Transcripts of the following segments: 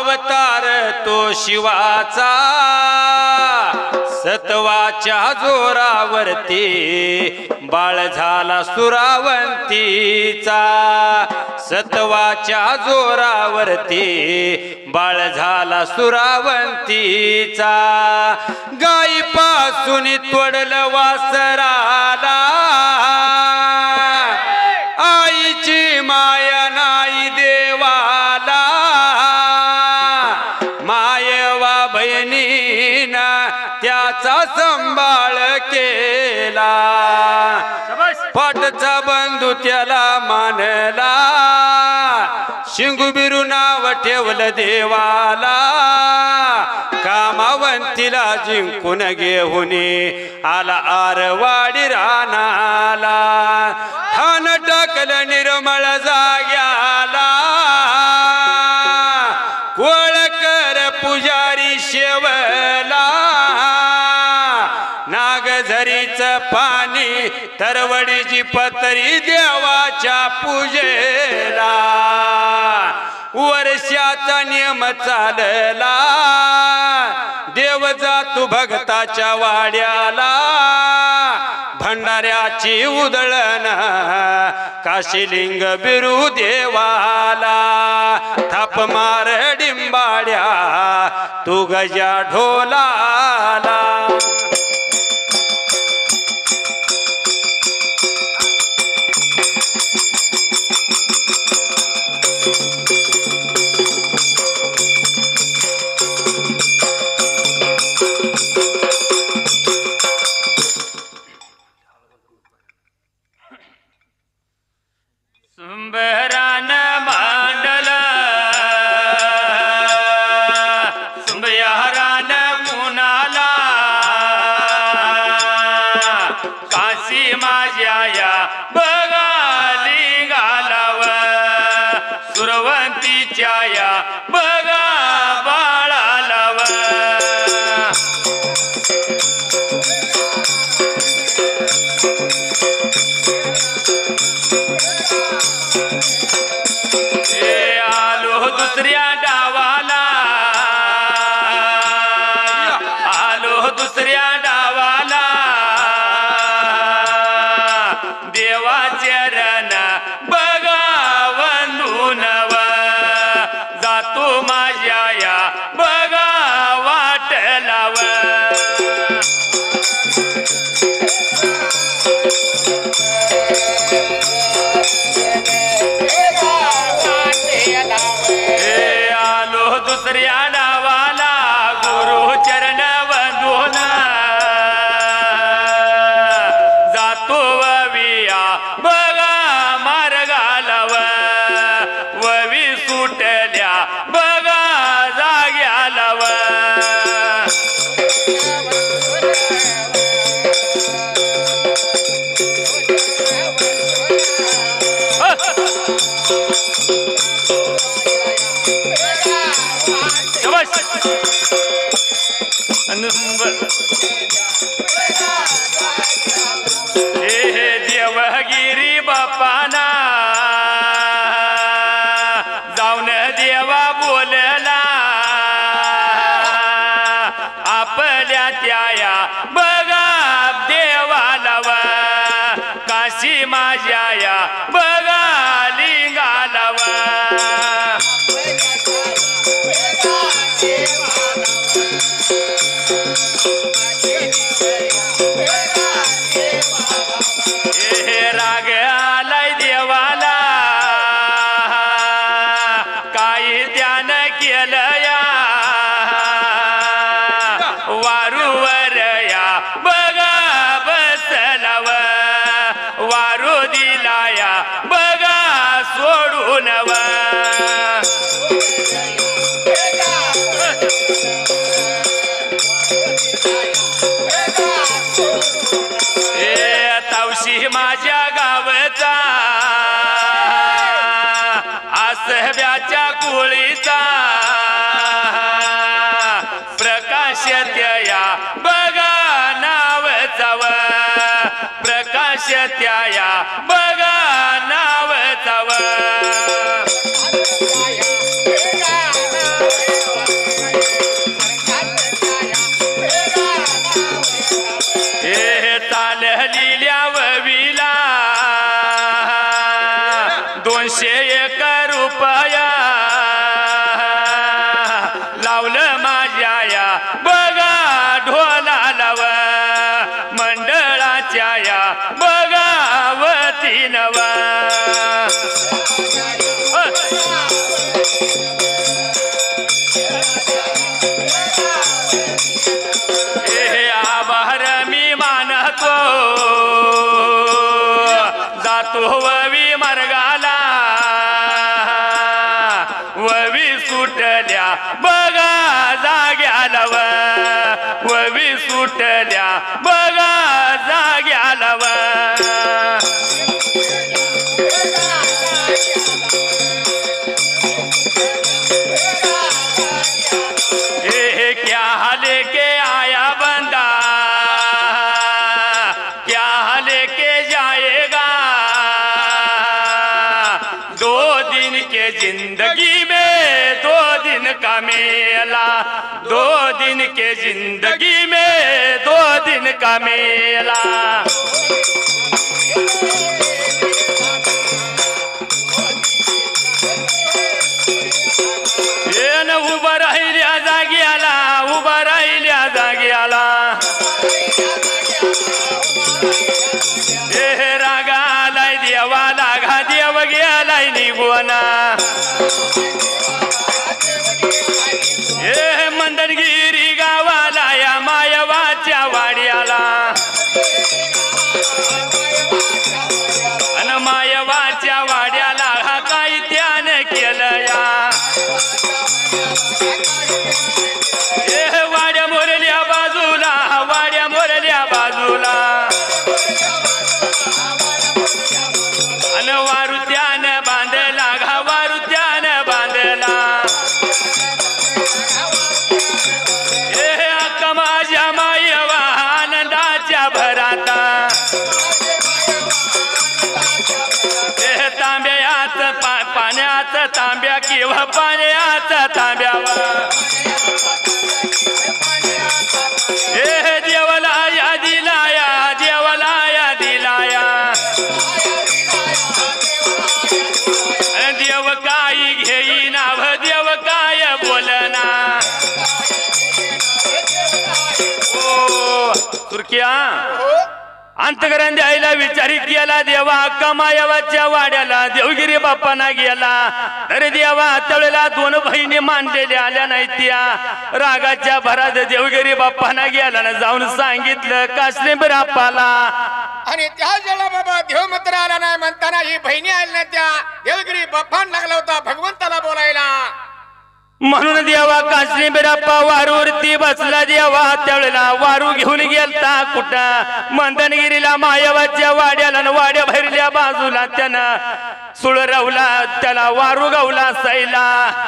अवतार तो शिवाचा सत्वाच्या जोरावरती बाळ झाला सुरावंतीचा सत्वाच्या जोरावरती बाळ झाला सुरावंतीचा गायीपासून तोडलं वासराला आईची माया नाही देवाला मायवा बहिणीना त्याचा संभाळ केला पाठचा बंधू त्याला मानला शिंगुबिरू नाव ठेवलं देवाला कामावंतीला जिंकून घेऊन आला आरवाडी रानाला ठाण टाकलं निर्मळ जाग्याला कोळकर पुजारी शेवला नागझरीचं पाणी तरवडीची पतरी देवाच्या पूजेला वर्षाचा नियम चालला देव जातो भगताच्या वाड्याला भंडाऱ्याची उधळण काशीलिंग बिरू देवाला थाप मार डिंबाड्या तू गजा ढोलाला सुंबरान मांडल सुंबयारान कुणाला काशी माझ्या या बगाली घालाव सुरवंतीच्या या बगा बाळालाव दुसऱ्या डावाला आलो दुसऱ्या डावाला देवाचे रण बघा वंदूनव जातो माझ्या या बघा वाट लाव दुसऱ्या डावाला गुरु चरण वंदून जातो वविया बघा मार्गालाव ववी सुटल्या बघा जाग्यालाव देवगिरी बापाना जाऊन देवा बोलला आपल्या त्या बघा देवालाव काशी माझ्या या बघा लिंगालाव राग आलाय देवाला काही ध्यान केलं या वारूवर या बघा बसलाव वारू दिला या बघा सोडून तावशी माझ्या गावचा आसव्याच्या कुळीचा प्रकाश त्या बघा नाव जाव प्रकाश त्या बघा नाव जाव बघा ढोला लाव मंडळाच्या या बघावती नव हे आभार मी मानतो जातो ववी मार्गाला ववी सुटल्या बघा जाग्याला ववी सुटल्या बघा जाग्याला क्या लेके आया बंदा क्या लेके जाएगा 2 दिन के जिंदगी में 2 दिन का मेला 2 दिन के जिंदगी में 2 दिन का मेला उभं राहिल्या जागी आला उभं राहिल्या जागी आला हे रागालाय देवाला घा देव गेलाय निघुना हे मंदनगिरी गावाला या मायवाच्या वाड्याला अन मायवाच्या वाड्याला हा काही त्यानं केलं या वाड्या मोरल्या बाजूला वाड्या मोरल्या बाजूला अन वारुत्यान बांधला घा वारुत्यान बांधला अक्का माझ्या मायवा आनंदाच्या भराता तांब्याच पाण्याच तांब्या किंवा पाण्याचा तांब्यावर हे देवाला या दिलाया देवाला या दिलाया देव काय घेईना देव काय बोलना ओ तुर्किया अंतकरण द्यायला विचारी केला देवा अक्का मायवाच्या वाड्याला देवगिरी बाप्पाना गेला तर देवा त्यावेळेला 2 बहिणी मानलेल्या आल्या नाही त्या रागाच्या भरात देवगिरी बाप्पाना गेला ना जाऊन सांगितलं कासलेंबर बाप्पाला आणि त्या जेला बाबा देव मंत्र आला नाही म्हणताना ही बहिणी आली ना त्या देवगिरी बाप्पान लागला होता भगवंताला बोलायला म्हणून देवा कासलेंबर बाप्पा वारूवरती बसला देवा त्यावेळेला वारू घेऊन गेलता कुठं मंदनगिरीला मायवाच्या वाड्याला वाड्या भरल्या बाजूला त्यानं सुळ रवला त्याला वारू गावला सैला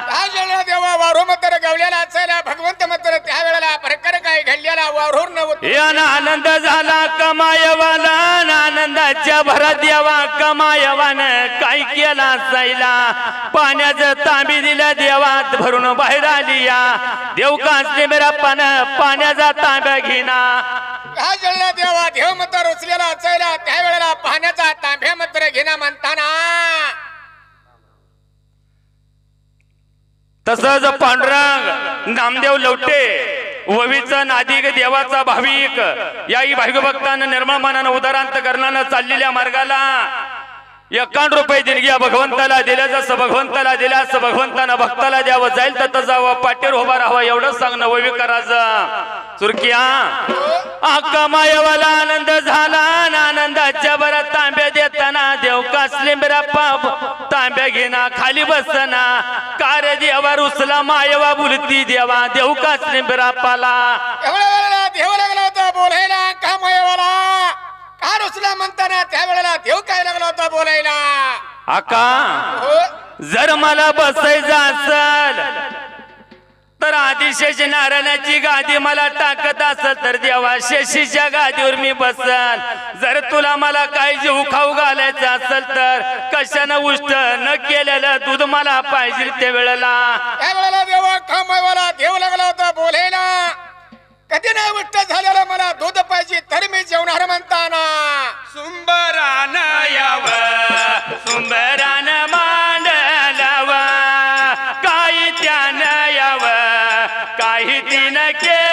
त्या जेला देवा वारू मंत्र गावलेला असायला भगवंत मंत्र त्या वेळेला प्रकार काय घडलेला वारूर नव्हतं याना आनंद झाला कमायवाला आनंदाच्या भरात देवा कमायवान काय केला सैला पाण्याचं तांबी दिलं देवात भरून बाहेर आली या देव कासलेंबर बाप्पानं पाण्याचा तांब्या घेना त्या जेला देवा देव मंत्र उचलेला असायला त्या वेळेला पाण्याचा तांब्या मंत्र घेणं म्हणताना तसंच पांडुरंग नामदेव लवटे ववीचा नादिक देवाचा भाविक याही भाविक भक्तांना निर्मळ मनानं उदारांत करण्यानं चाललेल्या मार्गाला 51 रुपये देणगी भगवंताला दिल्या जसं भगवंताला दिल्या असं भगवंतानं भक्ताला द्यावं जाईल तर जावं पाटीर उभा राहावं एवढंच सांगणं ववी करायचं सुरकिया अक्का मायवाला आनंद झाला आनंदाच्या भरात तांब्या देताना देव कासलेंबर बाप्पा तांब्या घेना खाली बसना कार्य देवा रुसला मायवा बोलती देवा देव कासलेंबर बाप्पाला एवढ्या वेळेला देव लागला होता बोलायला का मायवाला का रुसला म्हणताना त्या वेळेला देव काय लागला होता बोलायला आका जर मला बसायचं असल तर आदिशेष नारायणाची गादी मला टाकत असेल तर देवा शेषीच्या गादीवर मी बसल जर तुला मला काय जीव खाऊ घालायचं असेल तर कशानं उष्ट न केलेलं दूध मला पाहिजे त्या वेळेला देवा कमायवाला देव लागला होता बोलायला कधी नाही उष्ट झालेलं मला दूध पाहिजे तर मी जेवणार म्हणताना सुंबरान याव सुंबरान मांडलाव काही त्यानं याव काही तिनं केलं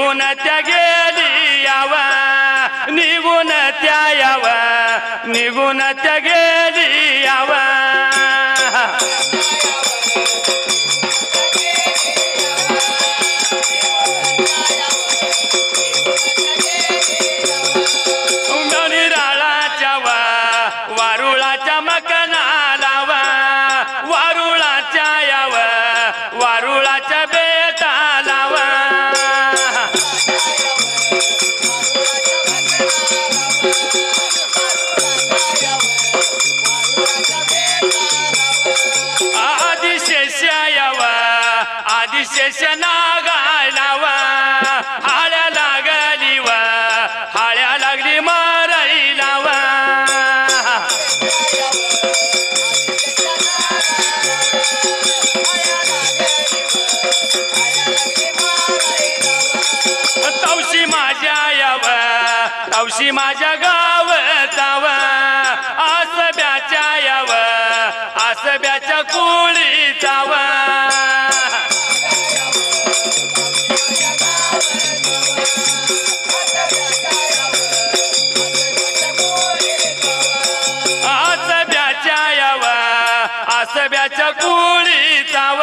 निघून त्या गेली यावा निघून त्या यावा निघून त्या गेली यावा राळाच्या वारुळाच्या मकनाला वारुळाच्या याव वारुळाच्या बेटाला आदिशेष याव आदिशेष नागायला हाळ्या लागली हाळ्या लागली मारायला तवशी माझ्या याव तवशी माझ्या गावताव आसब्याच्या याव आसब्याच्या कुळीचाव आसब्याच्या याव आसब्याच्या कुळीचाव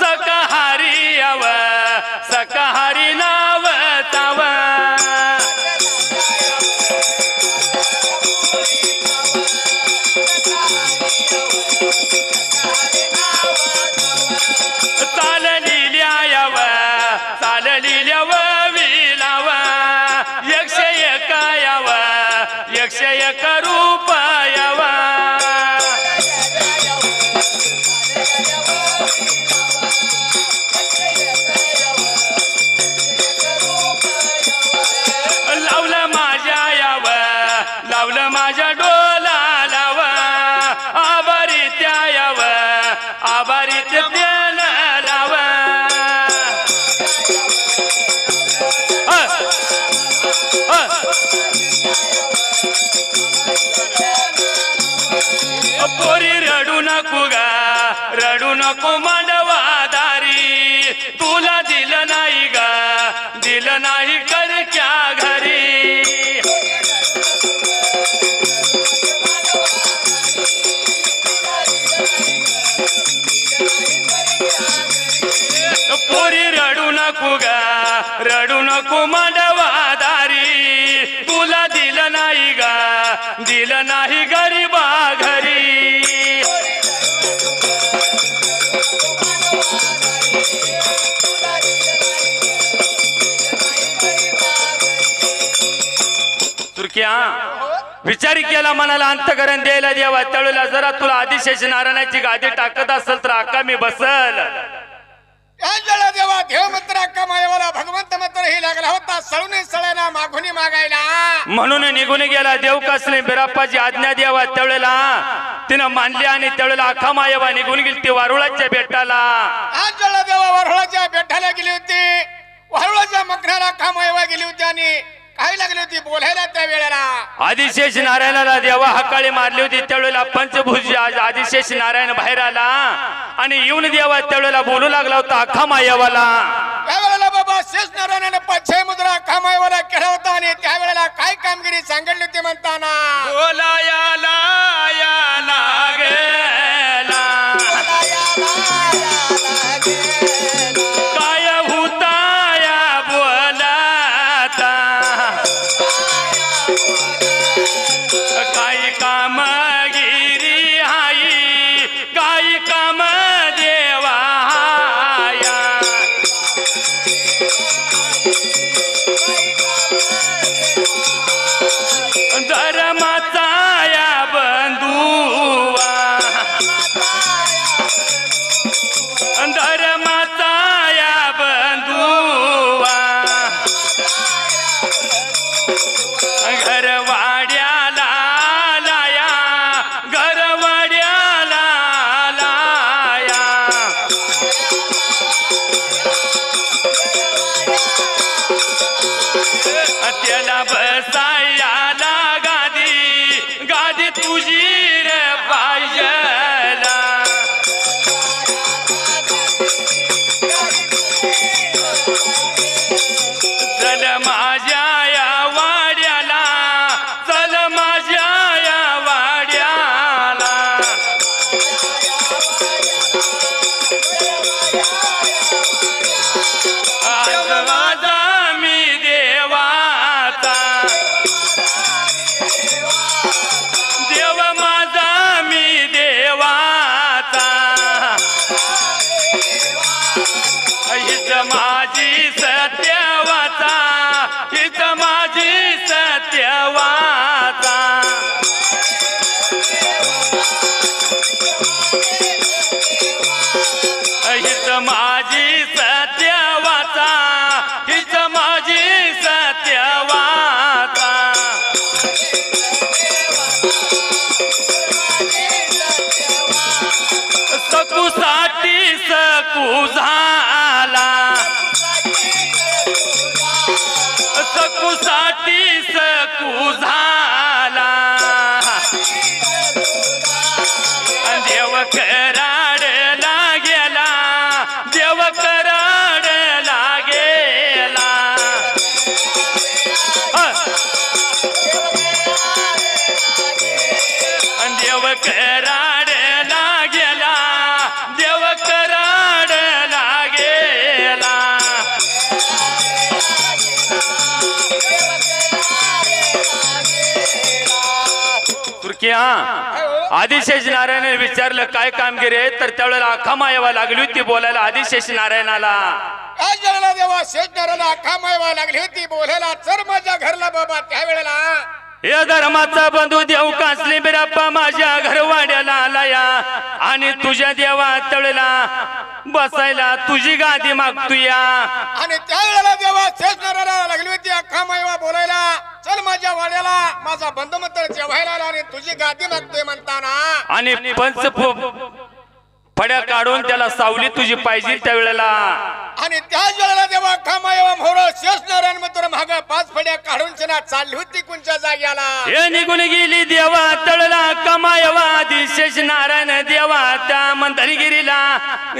सकहारी याव सकहारी नाव ताव चाललिल्या याव चाललिल्या विलाव 101 याव 101 रूप याव लावलं माझ्या याव लावलं माझ्या डोला लाव आभारी त्या याव आभारी त्यान लाव पोरी रडू नको गा रडू नको मांडवा दारी तुला दिलं नाही गा दिलं नाही करक्या घरी पोरी रडू नको गा रडू नको मांडवा दारी तुला दिलं नाही गा दिलं नाही गरीबा घरी तुर्क्या विचारी केला मनाला अंतकरण द्यायला देवा त्यावेळेला जरा तुला आदिशेष नारायणाची गादी टाकत असेल तर आका मी बसल देवा देव मित्र अक्का मायवाला भगवंत मित्र ही लागला होता सळून सळायला मागुनी मागायला म्हणून निघून गेला देव कसले बिराप्पाची आज्ञा द्यावा त्यावेळेला तिनं मानली आणि त्यावेळेला अख्खा मायवा निघून गेली ती वारुळाच्या बेटाला आज देवा वारुळाच्या बेटाला गेली होती वारुळाच्या मकराला अख्खा मायवा गेली होती आणि काय लागली होती बोलायला त्या वेळेला आदिशेष नारायणाला देवा हकाळी मारली होती त्यावेळेला पंचभुज आदिशेष नारायण बाहेर आला आणि येऊन देवा त्यावेळेला बोलू लागला होता अख्खा मायवाला त्यावेळेला बाबा शेष नारायणाने 5 मुद्रा अख्खा मायवाला केला होता आणि त्यावेळेला काय कामगिरी सांगितली होती म्हणताना बोलायाला याला गेला काय हुताया बोलाता काही कामगिरी हाई काही काम देवा धर्माचा या बंधुवा धर्माचा या बंधुवा घरवाड्याला लाया घरवाड्याला लाया त्याला बसायला गादी गादी तुझी रे पाहिजेला आज माझा मी देवाचा देव माझा मी देवाचा हीच माझी सत्यवाचा हीच माझी सत्यवाचा हीच माझी सत्यवाचा हीच माझी सत्यवाचा सकुसाठी सकू झाला सकुसाठी सकू झाला देव कराडला गेला देव कराडला गेला देव कराडला गेला देव कराडला गेला तुर्किया आदिशेष नारायणाने विचारलं काय कामगिरी आहे तर त्यावेळेला अख्खा मायावा लागली होती बोलायला आदिशेष नारायणाला काय जळला देवा शेष नारायणला अख्खा मायवा लागली होती बोलायला चर माझ्या घरला बाबा त्यावेळेला या धर्माचा बंधू देव कासले बिराप्पा माझ्या घरवाड्याला आलाया आणि तुझ्या देवा तळेला बसायला तुझी गादी मागतोया आणि त्यावेळेला देवा शेष नारायणाला लागली होती अख्खा मायवा बोलायला चल माझ्या वाड्याला माझा बंधू मंत्र जेवायला आला आणि तुझी गादी मागतोय म्हणताना आणि पंच फड्या काढून त्याला सावली तुझी पाहिजे त्यावेळेला आणि त्याच वेळेला देवा अख्खा मायवा मोर शेष नारायण मंत्र माग 5 फड्या काढून चना चालली होती कोणच्या जाग्याला हे निघून गेली देवा तळला कमायवा आदिशेष नारायण देवा त्या मंथनगिरीला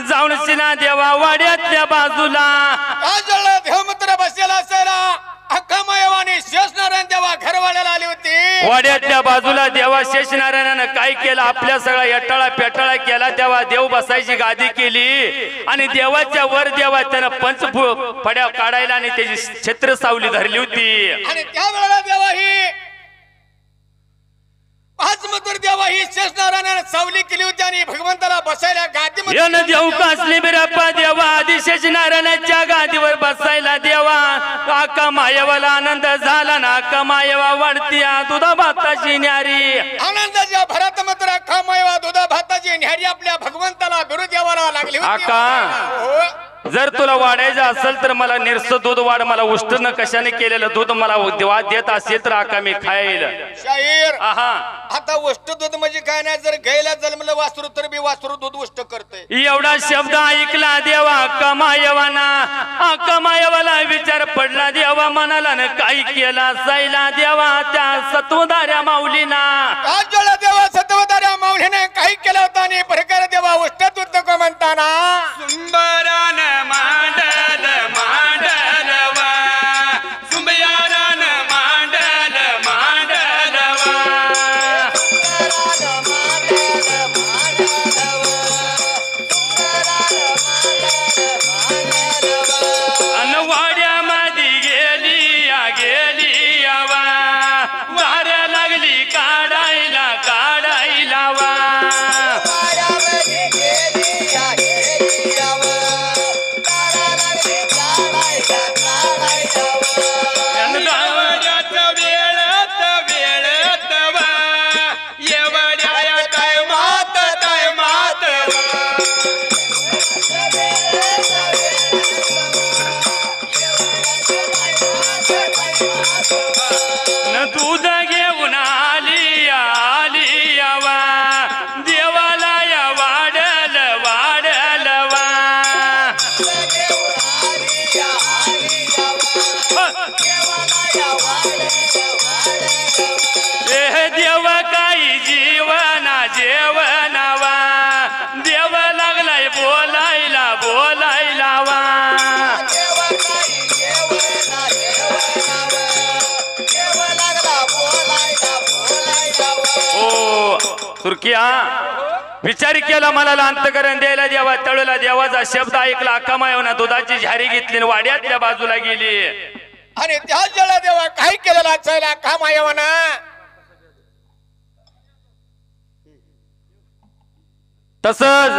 जाऊन सिना देवा वाड्यातल्या बाजूला त्याच वेळेला देवमंत्र बसलेला असायला अख्खा मायवाने शेष नारायण देवा घरवाड्याला आली होती वाड्यातल्या बाजूला देवा शेष नारायणानं काय केलं आपल्या सगळा यटाळा पेटाळा केला तेव्हा देव बसायची गादी केली आणि देवाच्या वर देवा त्यानं पंच फड्या काढायला आणि त्याची छत्र सावली धरली होती आणि त्यावेळेला देवा ही 5 मंत्र देवा ही शेष नारायणाने सावली केली होती आणि भगवंताला बसायला गादी यानं देव कासली बिराप्पा देवा आदिशेष नारायणाच्या गादीवर बसायला देवा आका मायवाला आनंद झाला ना आका मायवा वाढतीया दुधा भाताची न्यारी आनंदाच्या भरात मंत्र अख्खा मायवा दुधा भाताची न्यारी आपल्या भगवंताला बिरू देवाला लागली होती आका जर तुला वाढायचं असेल तर मला निरस दूध वाढ मला उष्टन कशाने केलेलं दूध मला वाद देत असेल तर आका मी खाईल शाहीर आहा आता वस्तू दूध म्हणजे काय नाही जर गायला जन्मलं वासरू तर बी वासरू दूध वस्त करते एवढा शब्द ऐकला देवा कमायवाना कमायवाला विचार पडला देवा मनाला न काय केला सायला देवा त्या सत्वधाऱ्या माऊलीना राजला देवा सत्वधाऱ्या माऊलीने काही केलं होतं आणि प्रकार देवा वस्तात उद्योग म्हणताना सुंबरान मांडल मांडलवा सुंबयारान मांडल मांडलवा अनवाड्यामध्ये गेली आवा वाऱ्या लागली काढायला वा दूध घेऊन आली आवा देवाला या वाढल वा हे देव काही जेवणावा देव लागलाय बोलायला वा ओ तुर्किया विचार केला मला अंतकरण द्यायला देवा तळूला देवाचा शब्द ऐकला अक्कामायवना दुधाची झारी घेतली आणि वाड्यातल्या बाजूला गेली आणि त्याच जळा देवा काय केलेला चला काम आहे म्हणा तसंच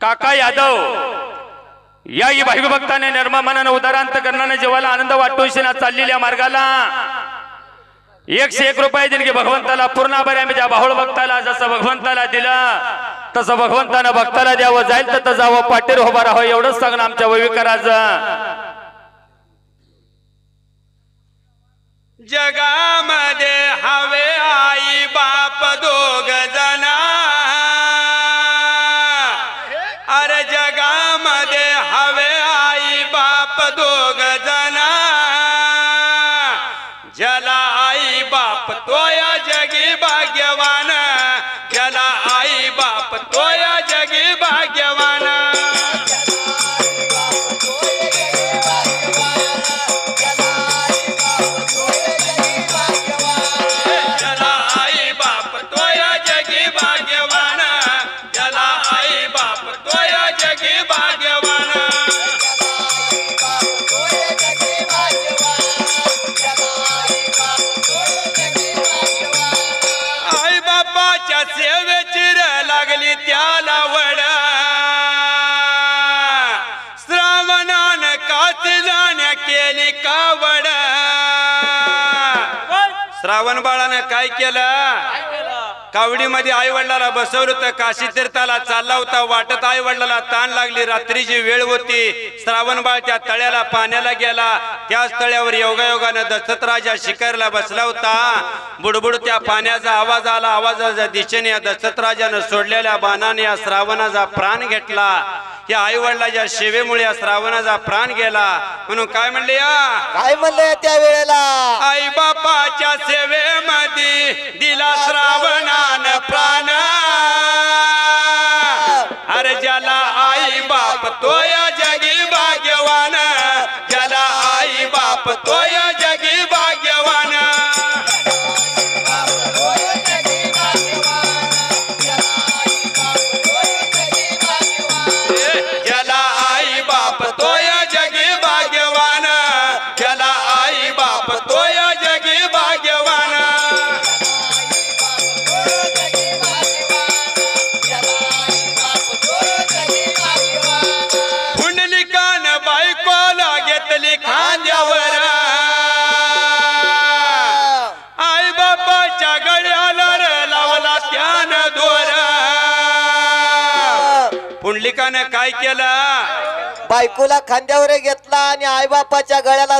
काका यादव याही भाविभक्ताने निर्मळ मनानं उदारांत करण्याने जीवाला आनंद वाटतो चाललेल्या मार्गाला 101 रुपये देणगी भगवंताला पूर्ण बऱ्या बाहुळ भक्ताला जसं भगवंताला दिलं तसं भगवंतानं भक्ताला द्यावं जाईल तर जावं पाटीर उभा राहावं एवढंच सांगणं आमच्या वैविकराचं जगामध्ये हवे आई बाप दोघ जना अरे जगामध्ये हवे आई बाप दोघ जना ज्याला आई बाप तोया जगी भाग्यवान ज्याला आई बाप तोया जगी भाग्यवान सेवेची लागली त्याला वड श्रावणानं काच जाण्या केली कावड श्रावण बाळानं काय केलं कावडीमध्ये आई वडिलाला बसवलं तर काशी तीर्थाला चालला होता वाटत आई वडिलाला ताण लागली रात्रीची वेळ होती श्रावण बाळ त्या तळ्याला पाण्याला गेला त्याच तळ्यावर योगायोगानं दशरथ राजा शिकारला बसला होता बुडबुड त्या पाण्याचा आवाज आला आवाजाच्या दिशेने या दशरथ राजानं सोडलेल्या बाणाने या श्रावणाचा प्राण घेतला या आई वडिलाच्या सेवेमुळे या श्रावणाचा प्राण गेला म्हणून काय म्हणले काय म्हणले त्या वेळेला आई बापाच्या सेवेमध्ये दिला श्रावणान प्राण अरे ज्याला आई बाप तोया जगी भाग्यवान ज्याला आई बाप तोया जगी भाग्यवान ज्याला आई बाप तोया जगी भाग्यवान ज्याला आई बाप तोया जगी भाग्यवान पुंडलिकान बायकोला घेतली खांद्यावर आई बापाच्या गळ्याला लावला त्यानं दोर पुंडलिकानं काय केलं बायकोला खांद्यावर घेतला आणि आई बापाच्या गळ्याला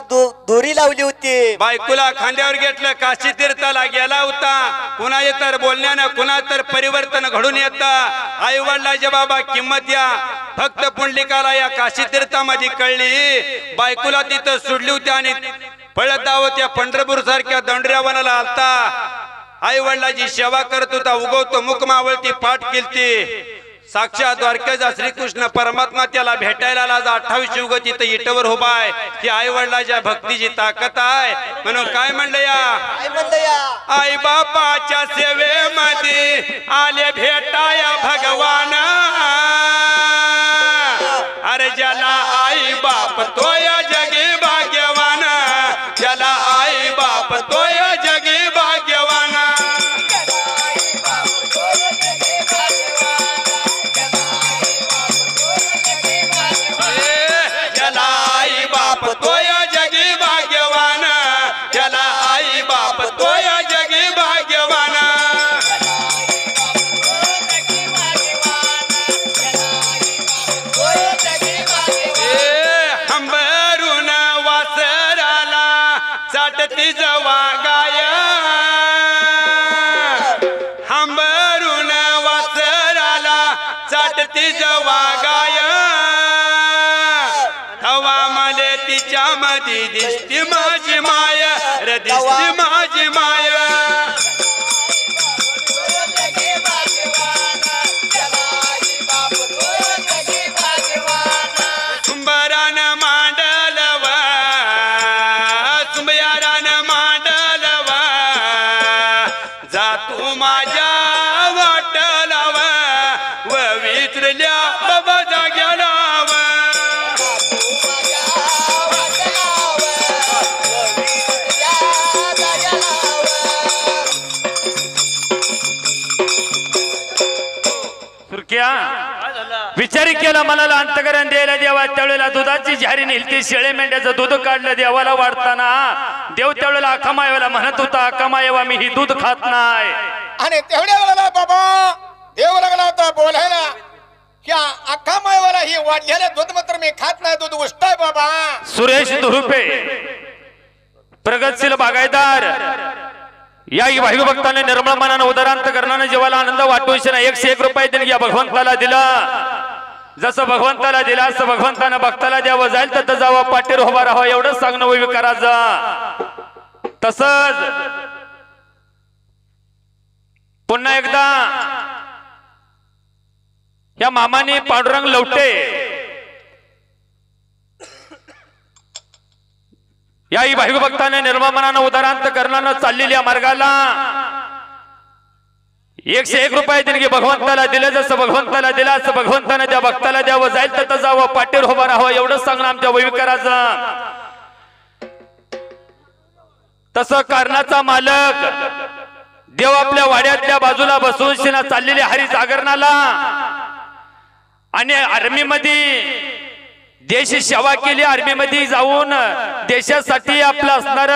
दोरी लावली होती बायकोला खांद्यावर घेतलं काशी तीर्थाला गेला होता कुणा तर बोलण्यानं कुणा तर परिवर्तन घडून येतं आई वडिलाचे बाबा किंमत या फक्त पुंडलिकाला या काशी तीर्थामध्ये कळली बायकोला तिथं सोडली होती आणि पळत धावत या पंढरपूर सारख्या दंडऱ्यावनाला आलता आई वडिलाची सेवा करत होता उगवतो मुख मावळती पाठ केलती साक्षात द्वारकेचा श्रीकृष्ण परमात्मा त्याला भेटायला आला 28 युग तिथं इटवर उभा आहे ती आई वडिलाच्या भक्तीची ताकद आहे म्हणून काय म्हणलं या आई बापाच्या सेवेमध्ये आले भेटाया भगवान अरे ज्याला आई बाप तोया जगी भाग्यवान ज्याला आई बाप तोया जगी भाग्यवान ज्याला आई बाप तोया जगी भाग्यवान ज्याला आई बाप तोया जगी भाग्यवान हंबरून वासराला चाटती जवा गाय हंबरून वासराला चाटती जवा गाय हवा मले तिच्या मध्ये दिसती माझी माय रे दिसती माझी माय सुंबरान मांडलवा सुंबयारान मांडलवा गेल्या बाबा जाग्याला विचार केला मनाला अंतकरण द्यायला देवा त्यावेळेला दुधाची झारी नेलती शेळे मेंढ्याचं दूध काढलं देवाला वाढताना देव त्यावेळेला अख्खा मायवाला म्हणत होता अख्खा मायवा मी ही दूध खात नाही आणि तेवढ्या वेळेला बाबा देव लागला होता बोलायला की अख्खा मायवाला ही वाढलेलं दूध मात्र मी खात नाही दूध उष्ट आहे बाबा. सुरेश दुरुपे प्रगतशील बागायदार याही भाई भक्ताने निर्मळ मनानं उदारांत करणानं जीवाला आनंद वाटू इच्छा 101 रुपये देणगी या भगवंताला दिला. जसं भगवंताला दिला असं भगवंतानं भक्ताला द्यावं जाईल तर जावं पाटीर उभा राहावं एवढंच सांगणं विकाराचं. तसंच पुन्हा एकदा या मामाने पांडुरंग लवटे याही भाई भक्ताने निर्मळ मनानं उदारांत करणानं चाललेल्या मार्गाला 101 रुपये देणगी भगवंताला दिले. जसं भगवंताला दिला असं भगवंतानं त्या भक्ताला द्यावं जाईल तर जावं पाटीर उभा राहावं एवढंच सांगणं आमच्या वैविकाराचं. तसं कारणाचा मालक देव आपल्या वाड्यातल्या बाजूला बसून शिना चाललेल्या हरी जागरणाला आणि आर्मीमध्ये देश सेवा केली. आर्मीमध्ये जाऊन देशासाठी आपलं असणार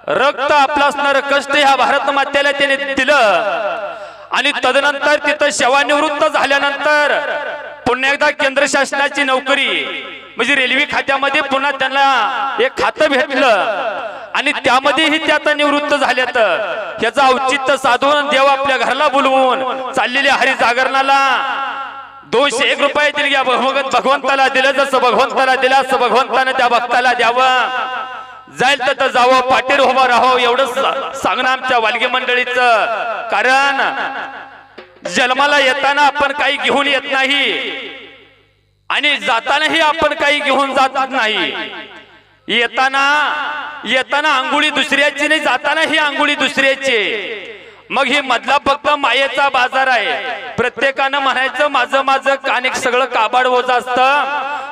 रक्त आपलं असणार कष्ट ह्या भारत मातेला त्याने दिलं आणि तदनंतर तिथं सेवानिवृत्त झाल्यानंतर पुन्हा एकदा केंद्र शासनाची नोकरी म्हणजे रेल्वे खात्यामध्ये पुन्हा त्यांना एक खातं भेटलं आणि त्यामध्येही ते आता निवृत्त झाल्यात. याचं औचित्य साधून देव आपल्या घराला बोलवून चाललेल्या हरी जागरणाला 201 रुपये दिले भगवंताला दिलं. जसं भगवंताला दिलं असं भगवंतानं त्या भक्ताला द्यावं जाईल तर जावं पाटीर उभा राहावं एवढं सांगणं आमच्या वालगे मंडळीचं. कारण जन्माला येताना आपण काही घेऊन येत नाही आणि जातानाही आपण काही घेऊन जात नाही. येताना अंघोळी दुसऱ्याची नाही जाताना ही अंघोळी दुसऱ्याची. मग ही मधला फक्त मायेचा बाजार आहे. प्रत्येकानं म्हणायचं माझं माझं कानिक सगळं काबाड ओझ असतं.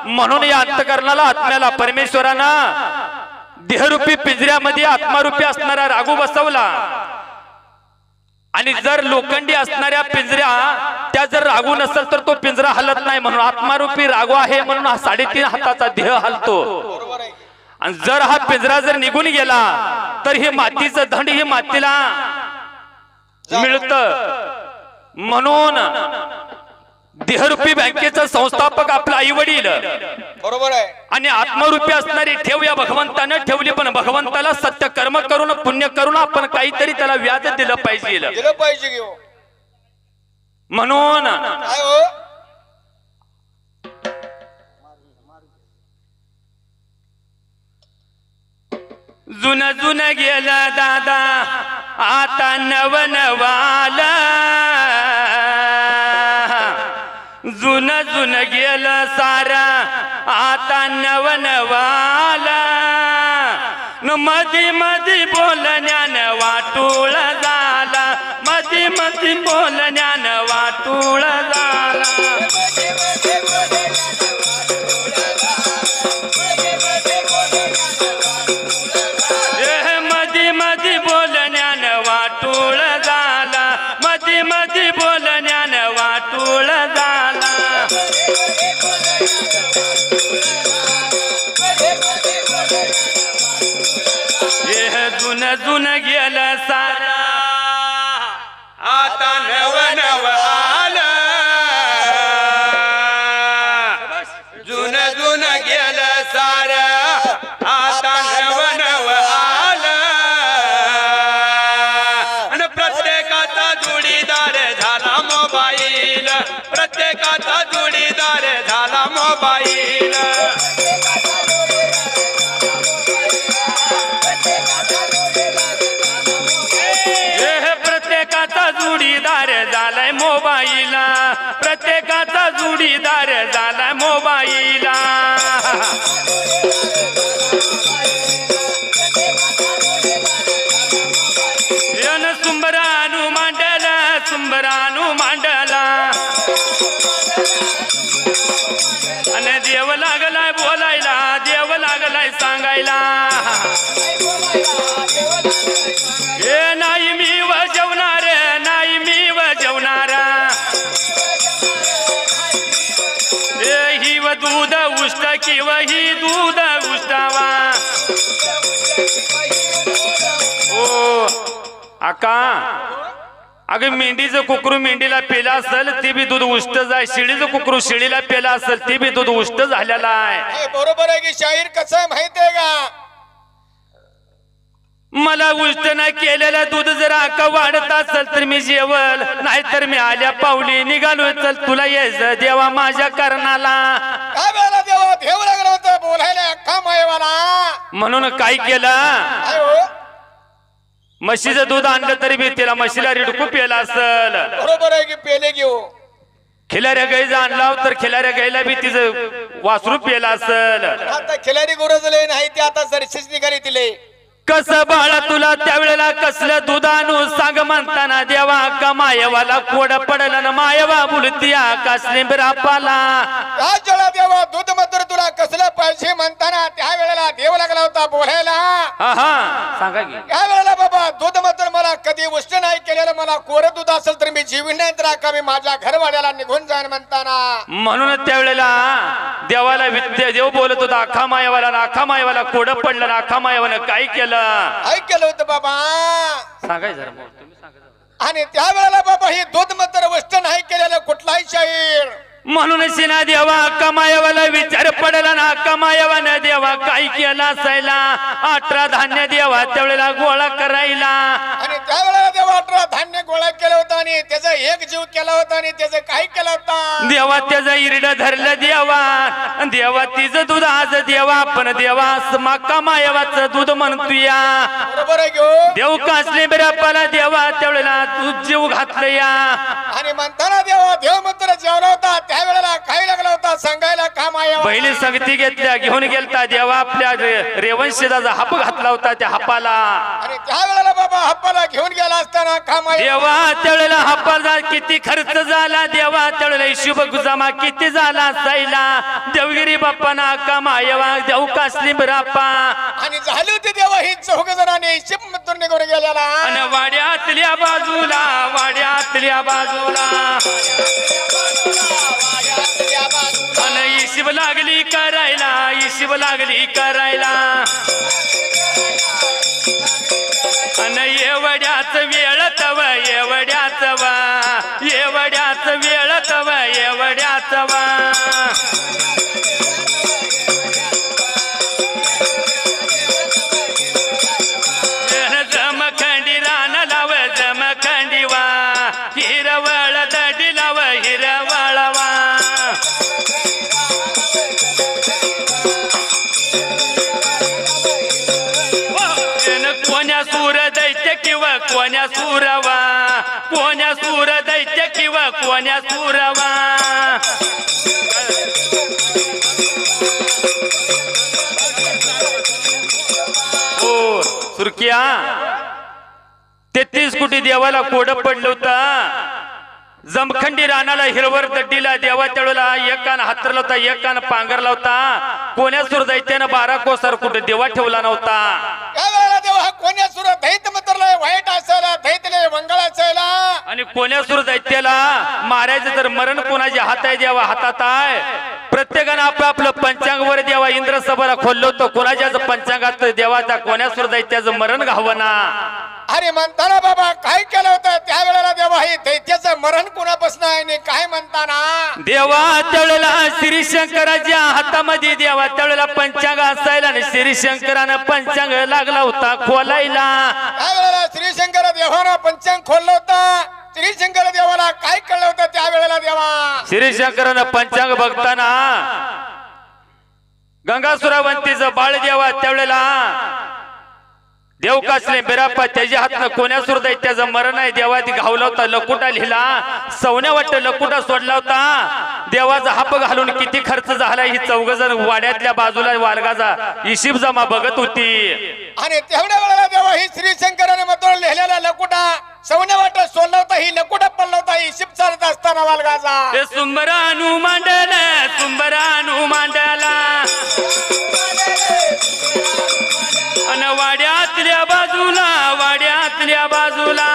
म्हणून या अंतकरणाला आत्म्याला परमेश्वरानं देहरूपी पिंजऱ्यामध्ये आत्मारूपी असणारा रागू बसवला आणि जर लोखंडी असणाऱ्या पिंजऱ्या त्या जर रागू नसेल तर तो पिंजरा हलत नाही. म्हणून आत्मारूपी रागू आहे म्हणून हा 3.5 हाताचा देह हलतो. आणि जर हा पिंजरा जर निघून गेला तर हे मातीचं धंड ही मातीला मिळत. म्हणून देहरूपी बँकेचा संस्थापक आपला आई वडील बरोबर आहे आणि आत्मरूपी असणारी ठेव या भगवंतानं ठेवली. पण भगवंताला सत्य कर्म करून पुण्य करून आपण काहीतरी त्याला व्याज दिलं पाहिजे घेऊ. म्हणून जुन गेला दादा आता नवनवाला. जुन गेलं सारा आता नवनवाला. मधी मधी बोलण्यान वाटूळ झाला. मधी मधी बोलण्यान वाटूळ झाला. मधी मधी बोलण्यान वाटूळ झाला. मधी मधी बोलण्यान वाटूळ झाला. जुन गेलं सारा आता नव नव आलं. जुन गेलं सार आता नव नव आलं. आणि प्रत्येकाचा जोडीदार झाला मोबाईल. प्रत्येकाचा जोडीदार झाला मोबाईल. प्रत्येकाचा जोडीदार झालाय मोबाईला. प्रत्येकाचा जोडीदार झालाय मोबाईला. सुंबरानू मांडला. सुंबरानू मांडला. दूध उष्ट किंवा ही दूध उष्टावा ओ आका अगं मेंढीचं कुकरू मेंढीला पेला असेल ते बी दूध उष्ट जाय शिळीचं कुकरू शिळीला पेला असेल ते बी दूध उष्ट झालेला आहे बरोबर आहे की शाहीर कसं माहित आहे का मला उष्ट नाही केलेलं दूध जर आका वाढत असेल तर मी जेवल नाहीतर मी आल्या पावली निघालो चल तुला यायचं देवा माझ्या करणाला काय वेळेला देवा देव लागलं होतं बोलायला अख्खा मायवाला म्हणून काय केलं म्हशीचं दूध आणलं तरी बी तिला म्हशीला रिडकू पेला असल बरोबर आहे की पेले घेऊ खिलाऱ्या गाईचं आणला तर खिलाऱ्या गाईला बी तिचं वासरू पेला असल आता खिलारी गुरजले नाही ते आता जर्शीच निघाली तिले कस बाळा तुला त्यावेळेला कसलं दूध आणू सांग म्हणताना देवा का मायवाला कोड पडला ना मायवा बोलतीया कसले बिरापाला जळा देवा दूध मात्र तुला कसलं पाहिजे म्हणताना त्या वेळेला देव लागला होता बोलायला हा सांगा की त्या वेळेला बाबा दूध मात्र मला कधी उष्ट नाही केलेलं मला कोरं दूध असेल तर मी जीवन नाही तर का मी माझ्या घरवाड्याला निघून जाईन म्हणताना म्हणून त्यावेळेला देवाला विद्या देव बोलत होता आखा मायवाला कोड पडलं ना आखा मायवानं काय केलं ऐकलं होतं बाबा सांगाय जरा तुम्ही सांगा आणि त्या वेळेला बाबा ही दूध मात्र वस्त नाही केलेलं कुठलाही शाहीर म्हणून सिना देवा कमायवाला विचार पडला ना कमायवानं देवा काय केला असायला 18 धान्य देवा त्यावेळेला गोळा करायला आणि त्या वेळेला देवा 18 धान्य गोळा केलं होतं आणि त्याचा एक जीव केला होता आणि त्याचं काय केलं होतं देवा त्याचं इरड धरलं देवा तिचं दूध आज देवा पण देवा कमायवाचं दूध म्हणतोया बरोबर आहे घेऊ देव कासले बिरापाला देवा त्यावेळेला तू जीव घातलं या आणि म्हणताना देवा देव मंत्र जेवला होता त्या वेळेला काय लागला होता सांगायला काम आहे बहिणी संगती घेतल्या घेऊन गेलता देवा आपल्या रेवंशेचा हाप घातला होता त्या हापाला आणि त्या वेळेला बाबा हप्पाला घेऊन गेला असताना काम आहे देवा त्यावेळेला हापाला किती खर्च झाला देवा त्यावेळेला हिशोब गुजामा किती झाला असायला देवगिरी बाप्पाना कमायवा देव कासली बिरापा आणि झाली होती देवा ही 4 जणांनी शिप मधून निघून गेलेला आणि वाड्यातल्या बाजूला आणि हिशोब लागली करायला आणि एवढ्याच वेळ तव जमखंडी रान लाव जमखंडी वा हिरवळ दडी लाव हिरवळवा कोण्या सूर दैत्य किंवा कोण्या सूरवा ओ सुरकिया 33 कोटी देवाला कोड पडलं होता जमखंडी रानाला हिरवर दड्डीला देवा त्यावेळेला एक कान हातरला होता एक कान पांघरला होता कोण्यासूर दैत्यानं 12 कोसर कुठे देवा ठेवला नव्हता देवा कोण्यासूर दैत्य मंत्रलय वाईट असायला दैत्यलय मंगळ असायला आणि कोण्यासूर दैत्याला मारायचं तर मरण कोणाच्या हात आहे देवा हातात आहे प्रत्येकानं आपलं पंचांग वर देवा इंद्र सभाला खोललं होतं कोणाच्याच पंचांगात देवाचा कोण्यासूर दैत्याचं मरण घावना अरे म्हणताना बाबा काय केलं होतं त्यावेळेला देवा हे दैत्याचं मरण कुणापासून आहे आणि काय म्हणताना देवा त्यावेळेला श्री शंकराच्या हातामध्ये देवा त्यावेळेला पंचांग असायला आणि श्री शंकरानं पंचांग लागला होता खोलायला त्यावेळेला श्री शंकर देवानं पंचांग खोललं होतं श्री शंकर देवाला काय कळलं होतं त्यावेळेला देवा श्री शंकरानं पंचांग बघताना गंगासुरावंतीचं बाळ देवा त्यावेळेला देव कासले बिराप्पा त्याच्या हातनं कोण्यासूर दैत्याचं मरण आहे देवाती घावला होता लकुटा लिहिला सवन्या वाटत लकुटा सोडला होता देवाचा हाप घालून किती खर्च झाला ही 4 जण वाड्यातल्या बाजूला वालगाचा हिशीब जमा बघत होती आणि तेवढ्या वेळेला देवा ही श्री शंकराने मधून लिहिलेला लकुटा सवन्या वाटत सोडला होता ही लकुटा पडला होता हिशीब चालत असताना वालगाचा सुंबरानू मांडला अन वाड्यातल्या बाजूला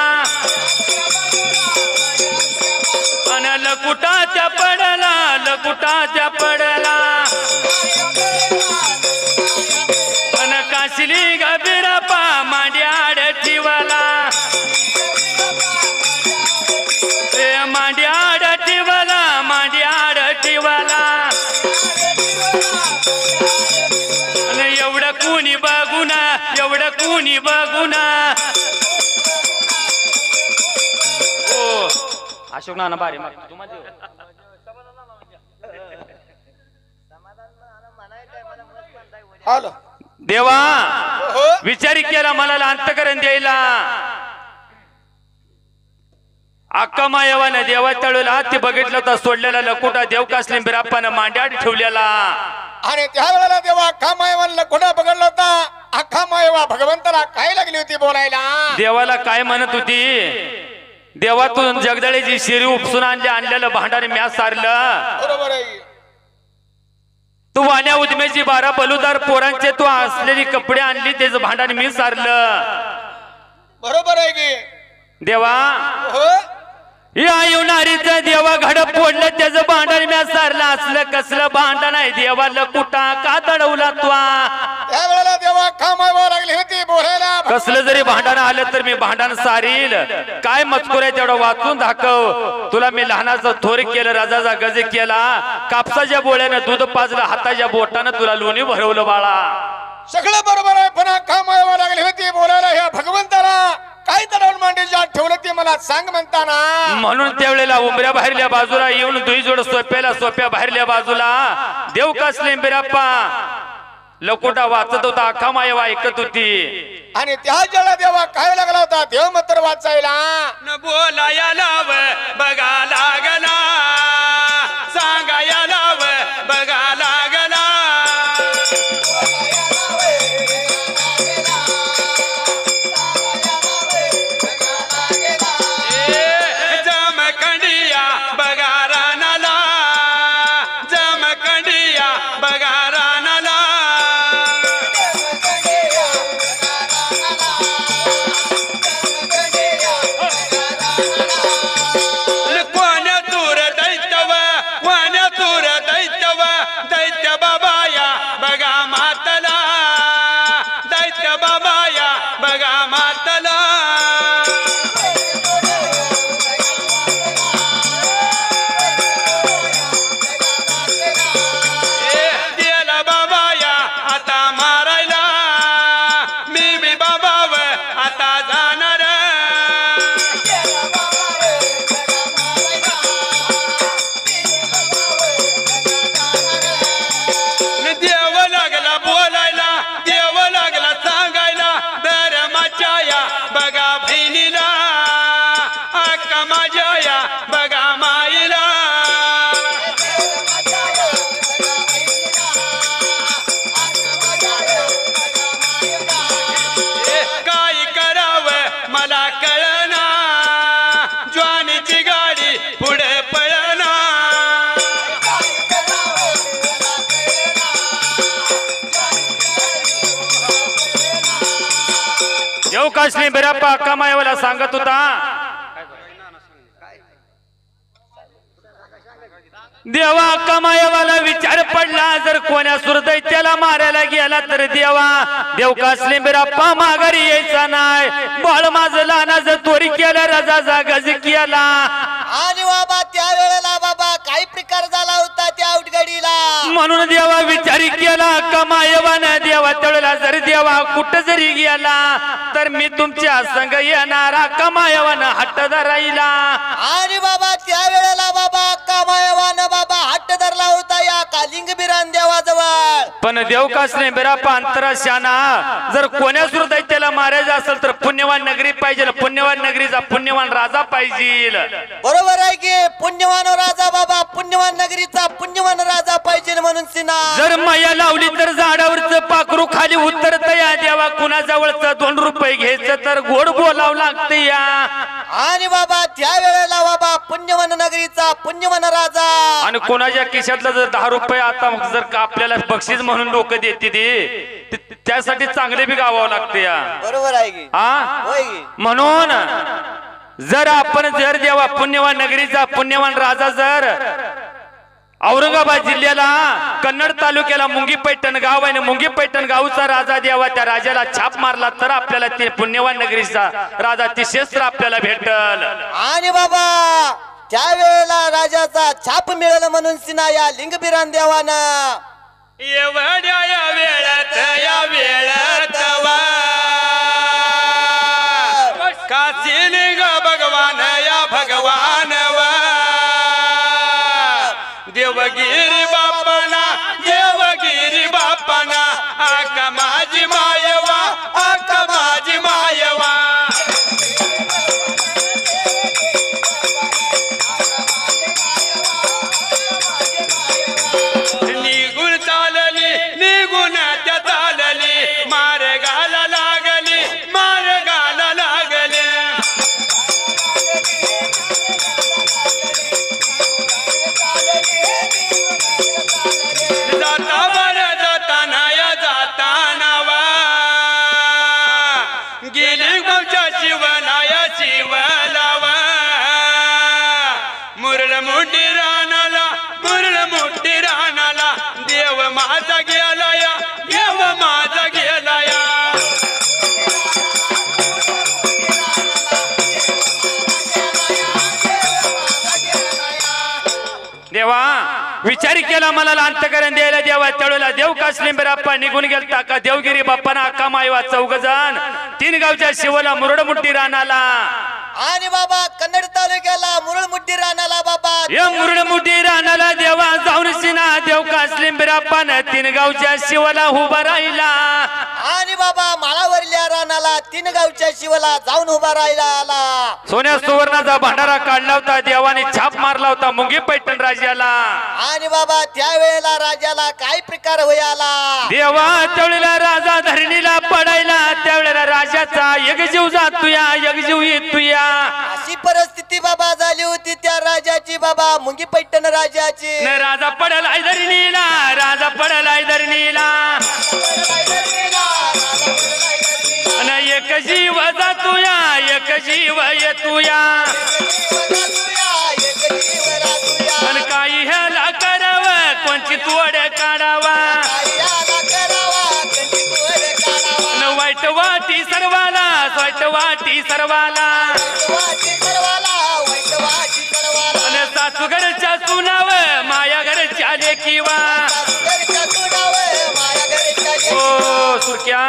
अन लकुटाच्या पडला लकुटाच्या पडला अन काशिली गबिरापा मांड्याड ठिवाला मांड्याड ठिवाला मांड्याड ठिवाला एवढं कुणी बघुना एवढं कुणी बघुना ओ अशोक नाना बारी माग हॅलो देवा हो विचारी केला मला अंतकरण द्यायला अक्का मायवानं देवा तळूला ते बघितलं होता सोडलेला लकुटा देव कासले बिराप्पानं मांड्यात ठेवलेला आणि त्या वेळेला देवा अख्खा मायवानला कुठं बघडला होता अख्खा मायवा भगवंताला काय लागली होती बोलायला देवाला काय म्हणत होती देवातून जगदळेची शिरी उपसून आणलेलं भांडाने म्या सारलं बरोबर आहे तू वाण्या उदमेची 12 बलुदार पोरांचे तू असलेली कपडे आणली त्याचं भांडाने मी सारलं बरोबर आहे की देवा हो या येणारीचं देवा घड फोडलं त्याचं भांडण म्या सारलं असलं कसलं भांडण आहे देवाला कुठा का दडवला तू त्या वेळेला देवा अख्खा मायवा लागली होती बोलायला कसलं जरी भांडण आलं तर मी भांडण सारील काय मजकूर आहे तेवढं वाचून दाखव तुला मी लहानाचं थोर केलं राजाचा गज केला कापसाच्या बोळ्यानं दूध पाजलं हाताच्या बोटानं तुला लोणी भरवलं बाळा सगळं बरोबर आहे पण अख्खा मायवा लागली होती बोलायला ह्या भगवंताला काय दडवून मांडीच्या ठेवलं ते मला सांग म्हणताना म्हणून त्यावेळेला उमऱ्या बाहेरल्या बाजूला येऊन दुई जोड सोप्या बाहेरल्या बाजूला देव कासले बिराप्पा लकोटा वाचत होता अख्खा मायवा ऐकत होती आणि त्या जळा देवा काय लागला होता देव मंत्र वाचायला न बोलाया लाव बघा लागला सांगाया लाव बघा लागला जमखंडिया बघा रानाला जमखंडिया बघा रानाला कोण्या तूर दैत्यव दैत्य बाबाया बघा मातला दैत्य बाबाया बघा मातला दिला बाबाया आता मारायला मी बाबाव आता जाणार देव लागला बोलायला देव लागला सांगायला धर्माच्या या बघा बहिणीला अक्का माझ्या या बघा माईला काय करावं मला कळना ज्वानीची गाडी पुढे पळना देव कासले बिराप्पा अक्का मायवाला सांगत होता देवा अक्का मायवाला विचार पडला जर कोण्या सुरदैत्याला मारायला गेला तर देवा देव कासले बिराप्पा माघारी यायचा नाही बाळ माझं लहानाचं तोरी केला रजाचा गज केला आणि बाबा त्या वेळेला बाबा काही प्रकार झाला होता त्या उठगडीला म्हणून देवा विचारी केला कमायवानं देवा तळला जरी देवा कुठं जरी गेला तर मी तुमच्या संग येणारा कमायवानं हट्ट धरायला आणि बाबा त्या वेळेला बाबा कमायवानं बाबा हट्ट धरला होता या कालिंग बिरान देवाजवळ पण देव कासले बिराप्पा अंतराशाना जर कोण्या सुरदैत्याला मारायचं असेल तर पुण्यवान नगरी पाहिजे पुण्यवान नगरीचा पुण्यवान राजा पाहिजे बरोबर आहे की पुण्यवान राजा बाबा पुण्यवान नगरीचा पुण्यवान राजा पाहिजे म्हणून सिना जर माया लावली तर झाडावरच पाखरू खाली उतरत या देवा कुणाजवळच 2 रुपये घ्यायचं तर गोड बोलावं लागतं या आणि बाबा त्या वेळेला बाबा पुण्यवान नगरीचा पुण्यवान राजा आणि कोणाच्या खिशातलं जर 10 रुपये आता जर का आपल्याला बक्षीस म्हणून लोक देते ते त्यासाठी चांगले बी गावावं लागते या बरोबर आहे की हा होय की म्हणून जर आपण जर देवा पुण्यवान नगरीचा पुण्यवान राजा जर औरंगाबाद जिल्ह्याला कन्नड तालुक्याला मुंगी पैठण गाव आहे. मुंगी पैठण गावचा राजा देवा त्या राजाला छाप मारला तर आपल्याला ते पुण्यवान नगरीचा राजा ती शस्त्र आपल्याला भेटल. आणि बाबा त्यावेळेला राजाचा छाप मिळालं म्हणून सिना या लिंगबिरान देवानं एवढ्या या वेळात वा काशी लिंग भगवान या भगवान वा देवगिरी बापाना आका माझी मायवा आका माझी मायवा निघून त्या चालली मार्गाला लागली जाताना वा गेली गावच्या शिवलावा मुरळ मोठी रानाला देव माझा गेलाया देवा विचार केला मला अंतकरण द्यायला देवा त्यावेळेला देव कासलिंबराप्पा निघून गेलता का देवगिरी बाप्पाना अक्का मायवा 4 जण 3 गावच्या शिवला मुरडमुट्टी रानाला आणि बाबा कन्नड तालुक्याला मुरळमुड्डी रानाला बाबा या मुरडमुट्टी रानाला देवा जाऊन सिना देव कासलिंबराप्पानं 3 गावच्या शिवला उभा राहिला. आणि बाबा माळावरल्या रानाला 3 गावच्या शिवला जाऊन उभा राहिला आला. सोन्या सुवर्णाचा भांडारा काढला होता. देवाने छाप मारला होता मुंगी पैठण राजाला. आणि बाबा त्यावेळेला राजाला काय प्रकार होय आला. देवा त्यावेळेला राजा धरणीला पडायला त्यावेळेला राजाचा एक जीव जातुया एक जीव येतुया अशी परिस्थिती बाबा झाली होती त्या राजाची बाबा मुंगी पैठण राजाची. न राजा पडलाय धरणीला न एक जीव जातुया एक जीव येतुया पण काही ह्याला करावं कोणची तोड काढावा न वाईट वाटी सर्वाला आणि सासू घरच्या सुनाव माया घरच्या लेकीवा ओ सुक्या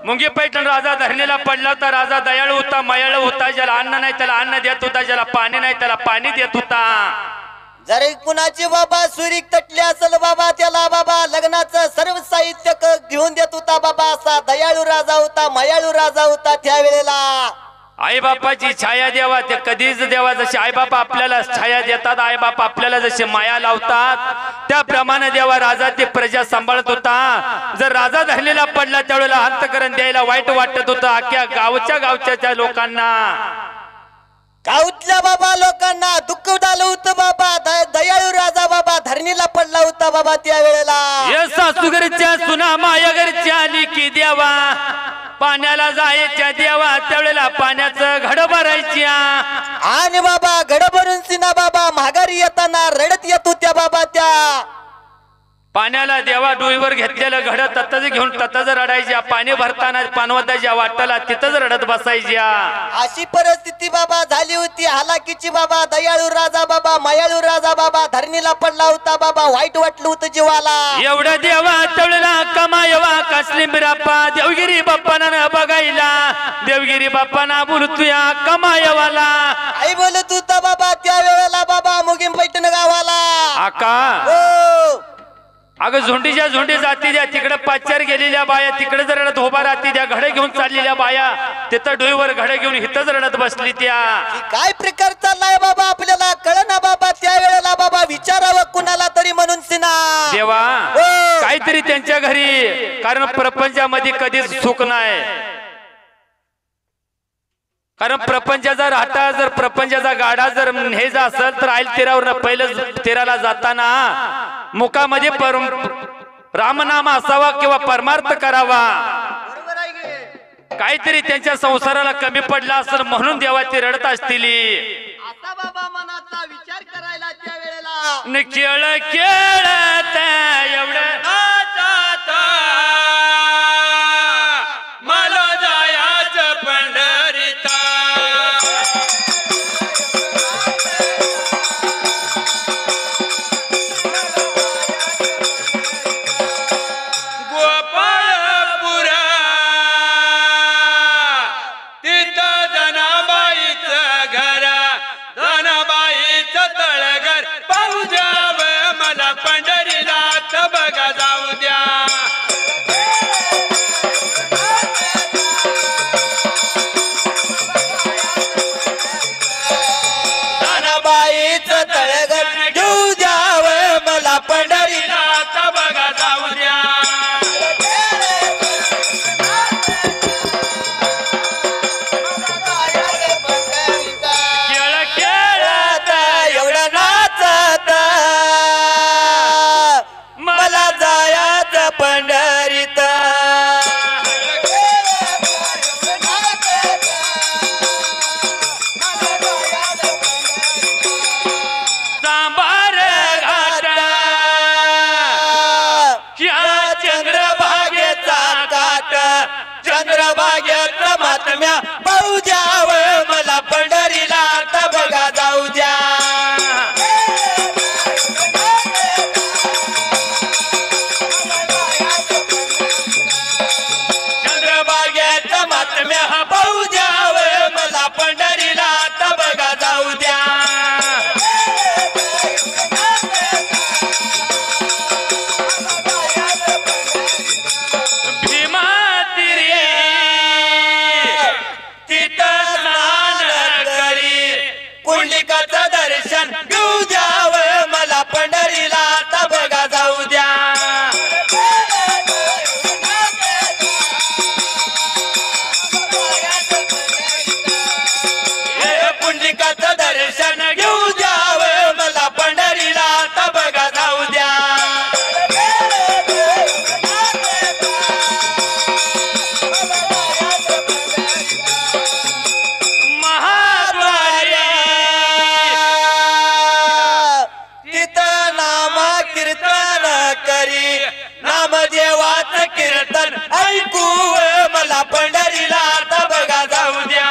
मुंगी पैठण राजा धरणीला पडला होता. राजा दयाळू होता मयाळू होता. ज्याला अन्न नाही त्याला अन्न देत होता. ज्याला पाणी नाही त्याला पाणी देत होता. जर कुणाची बाबा सुरीक तटली असेल बाबा त्याला बाबा लग्नाचं सर्व साहित्य घेऊन देत होता बाबा. असा दयाळू राजा होता मयाळू राजा होता त्यावेळेला. आई बापाची छाया देवा ते कधीच देवा जशी आई बापा आपल्याला छाया देतात आई बापा आपल्याला जसे माया लावतात त्याप्रमाणे देवा राजा ते प्रजा सांभाळत होता. जर राजा धरलेला पडला त्यावेळेला अंतकरण द्यायला वाईट वाटत होतं अख्ख्या गावच्या लोकांना. गावातल्या बाबा लोकांना दुःख झालं होतं बाबा. दयाळू राजा बाबा धरणीला पडला होता बाबा त्यावेळेला. सासूगरच्या सुना मायागरच्या लिखी देवा पाण्याला जायच्या देवा त्यावेळेला पाण्याचं घड भरायच्या. आणि बाबा घड भरून सिना बाबा माघारी येताना रडत येत होत्या बाबा त्या. पाण्याला देवा डोईवर घेतलेलं घड ततच घेऊन ततच रडायच्या. पाणी भरताना पानवताच्या वाटाला तिथंच रडत बसायच्या. अशी परिस्थिती बाबा झाली होती हालाकीची बाबा. दयाळू राजा बाबा मयाळू राजा बाबा धरणीला पडला होता बाबा. वाईट वाटलं होतं जीवाला. एवढं देवा तवळला कमायवा कासलिंबराप्पा देवगिरी बाप्पाना बघायला. देवगिरी बाप्पाना बोलतोया कमायवाला. आई बोलत होता बाबा त्यावेळेला बाबा मुंगी पैठण गावाला. आका हो अगं झुंडीच्या झुंडी जाती द्या तिकडे पाचार गेलेल्या बाया तिकडे जर रडत उभा राहती द्या. घडे घेऊन चाललेल्या बाया तिथं डोईवर घडे घेऊन हिथंच रडत बसली त्या. काय प्रकार चाललाय बाबा आपल्याला कळना बाबा. त्यावेळेला बाबा विचारावं कुणाला तरी म्हणून सिना देवा हो. काहीतरी त्यांच्या घरी कारण प्रपंचामध्ये कधीच सुख नाही. कारण प्रपंचाचा राहता जर प्रपंचाचा गाडा जर हेजा असेल तर आईल तेरावर पहिलं तेराला जाताना मुखामध्ये रामनाम असावा किंवा परमार्थ करावा. काहीतरी त्यांच्या संसाराला कमी पडला असेल म्हणून देवा ते रडत असतील. आता बाबा मनाचा विचार करायला त्यावेळेला न खेळ खेळत एवढं नाचात मला जायाचं पंढरीता गोपाळपुरा तिथं जनाबाईचं घर जनाबाईचं तळघर पाहू द्यावं मला पंढरीला तर बघा जाऊ द्या जनाबाईचं तळघर घेऊ द्यावं मला पंढरीला तर बघा जाऊ द्या खेळ खेळत एवढं नाचत मला जायचं पंढरीत सांबार घाट या चंद्रभागेचा काट चंद्रभागेचं महात्म्या पाहू द्यावं मला पंढरीला तर बघा जाऊ द्या चंद्रभागेचं महात्म्या पाहू द्यावं मला पंढरीला तर बघा जाऊ द्या भीमा तिरी तिथं स्नान करी कुंडलिकाचं दर्शन घेऊ द्यावं मला पंढरीला तर बघा जाऊ द्या कुंडलिकाचं दर्शन घेऊ द्यावं मला पंढरीला तर बघा जाऊ द्या महाद्वारी तिथं नाम कीर्तन करी नामदेवाचं कीर्तन ऐकू मला पंढरीला तर बघा जाऊ द्या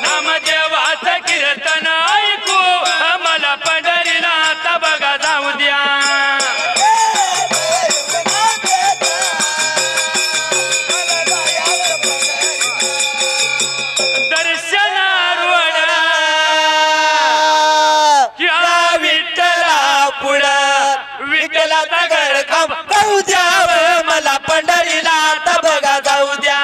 नामदेवाचं कीर्तन ऐकू मला पंढरीला तर बघा जाऊ द्या दर्शनारूढ या विठ्ठला पुढं विठ्ठलाचा गडखांब पाहू द्यावं मला पंढरीला तर बघा जाऊ द्या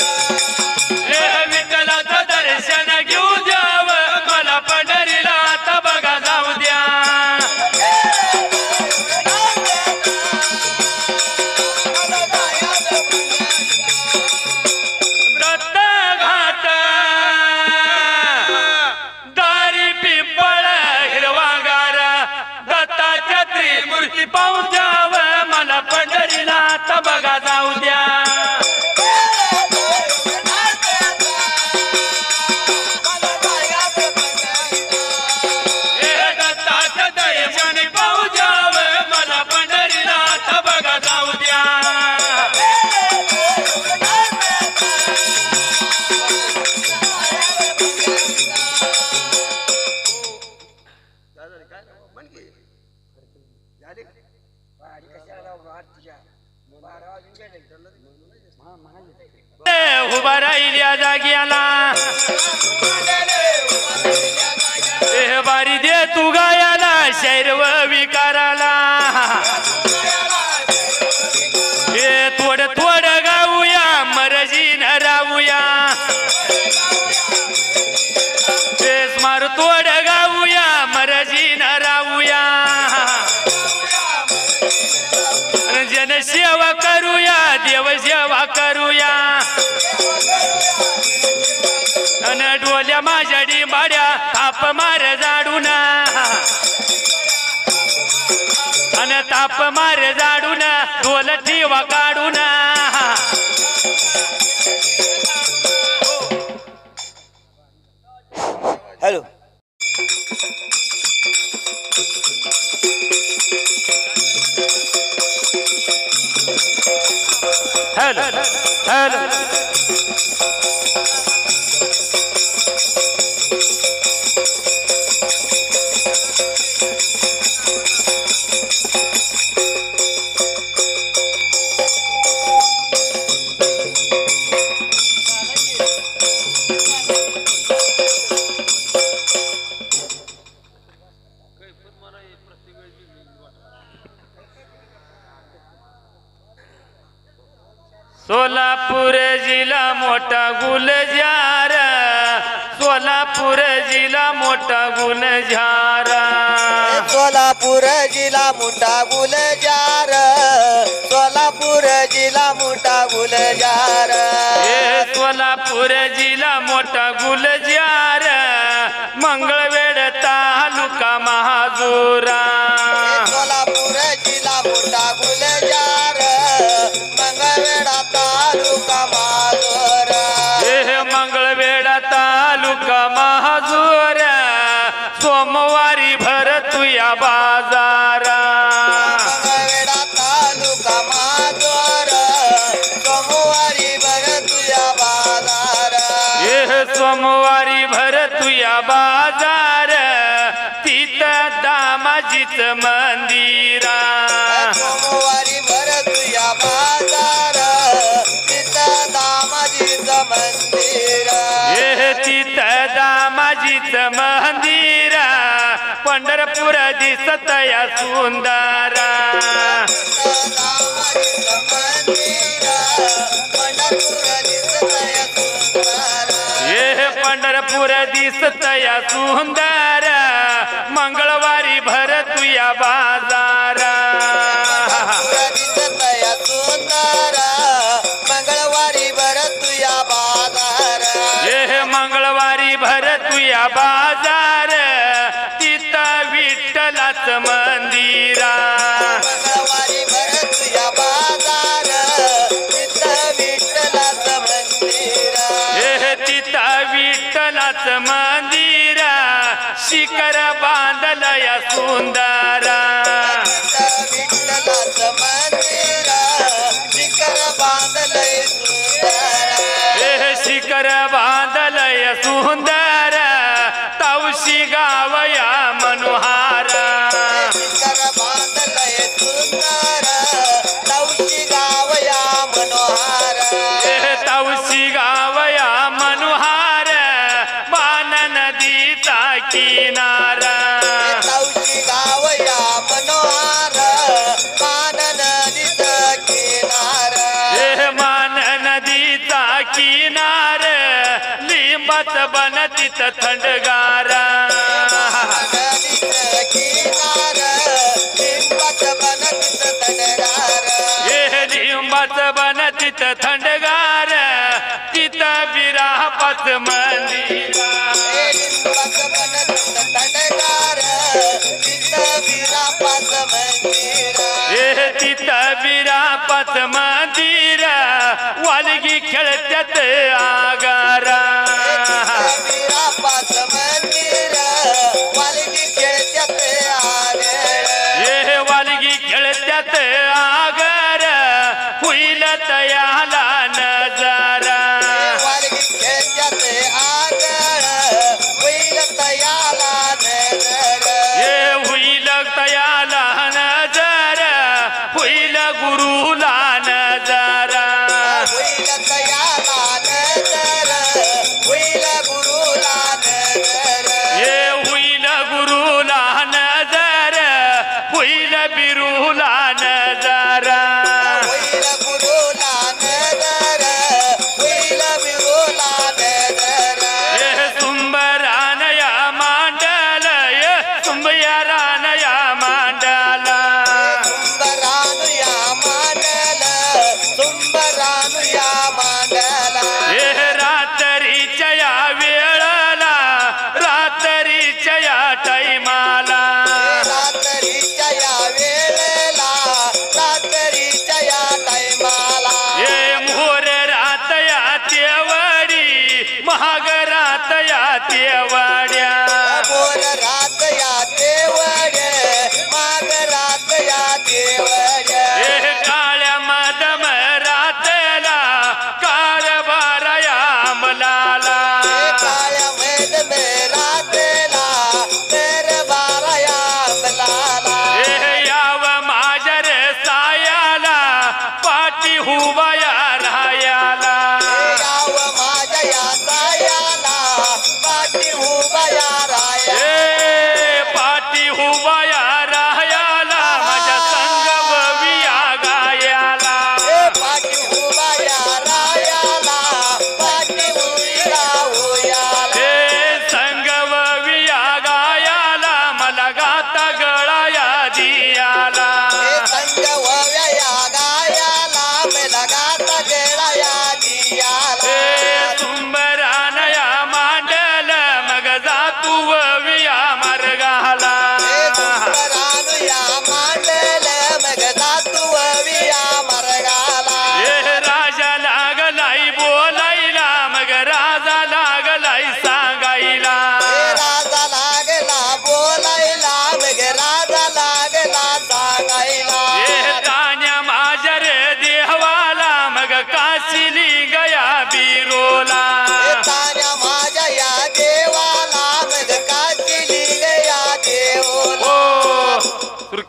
हे विठ्ठलाचं दर्शन घेऊ द्यावं मला पंढरीला तर बघा जाऊ द्या व्रत घाट दारी पिंपळ हिरवागार दत्ताच्या त्रिमूर्ती पाहू द्यावं मला पंढरीला तर बघा जाऊ द्या हे दत्ताचं दर्शन पाहू द्यावं मला पंढरीला तर बघा जाऊ द्या उभा राहील या जाग्याला हे बारी दे तू गायाला शैरव विकाराला हे थोड थोड गाऊया मरजीन राहूया हे स्मार थोड गाऊया मरजीन राहूया जनसेवा करूया देवसेवा करूया अन डोल्या माझ्या डिंबाड्या ताप मार जाडून अन ताप मार जाडून ढोल ठेवा काढून हॅलो हॅलो हॅलो सोलापूर जिल्हा मोठा गुलजार सोलापूर जिल्हा मोठा गुलजार सोलापूर जिल्हा मोठा गुलजार सोलापूर जिल्हा मोठा गुलजार सोलापूर जिल्हा मोठा गुलजार मंगळवेढ तालुका महाजुरा सोलापूर जिल्हा मोठा गुलजार मंगळवेढा तालुका महाजुरा मंगळवेढा तालुका महाजुरा सोमवारी भरतू या बाजारा मंगळवेढा तालुका महाजुरा सोमवारी भरतू या बाजार सोमवारी भरतू या बाजार तिथं दामाजीच मंदिरा सोमवारी भरतू या बाजार तिथं दामाजीचं मंदिर तिथं दामाजीच मंदिर पंढरपूर दिसत या सुंदरा दामाजीचं मंदिर पंढरपूर दिसत या सुंदर पंढरपूर दिसत या सुंदर मंगळवारी भरतू या बाजार दिसत या सुंदर मंगळवारी भरतू या बाजार मंगळवारी भरतू या बाजार तिथं विठ्ठलाच मंदिरा मंगळवारी भरतू या बाजार तिथं विठ्ठलाचं मंदिर तिथं विठ्ठलाच मंदिर शिखर बांधल या सुंदरा विठ्ठलाचं मंदिर शिखर बांधलंय सुंदर शिखर बांधल या सुंदर तवशी गाव या मनोहार शिखर बांधलंय सुंदर तवशी गाव या मनोहार तवशी गाव या मनोहार मान नदीचा किनारा तवशी गाव या मनोहार मान नदीचं किनार मान नदीचा किनार लिंबाच बनतीत थंडगारा नदीचं किनार लिंबाचं बनतीचं तडगार लिंबाच बनतीत थंडगार तिथं बिरापाच मंदिरा लिंबाचं बनतीचं तडगार तिथं विरापाचं मंदिर तिथं बिरापाच मंदिर वालगी खेळत्यात आगारा विरापाचं मंदिर वालगी खेळत्यात आगळ वालगी खेळत्यात आगर होईल तयाला नजारा वालगी खेळत्यात आगळ होईल तयाला नजर होईल तयाला नजर होईल गुरुला नजारा होईल तयाला नजर होईल गुरुला नजर होईल गुरुला नजर होईल बिरुला नजर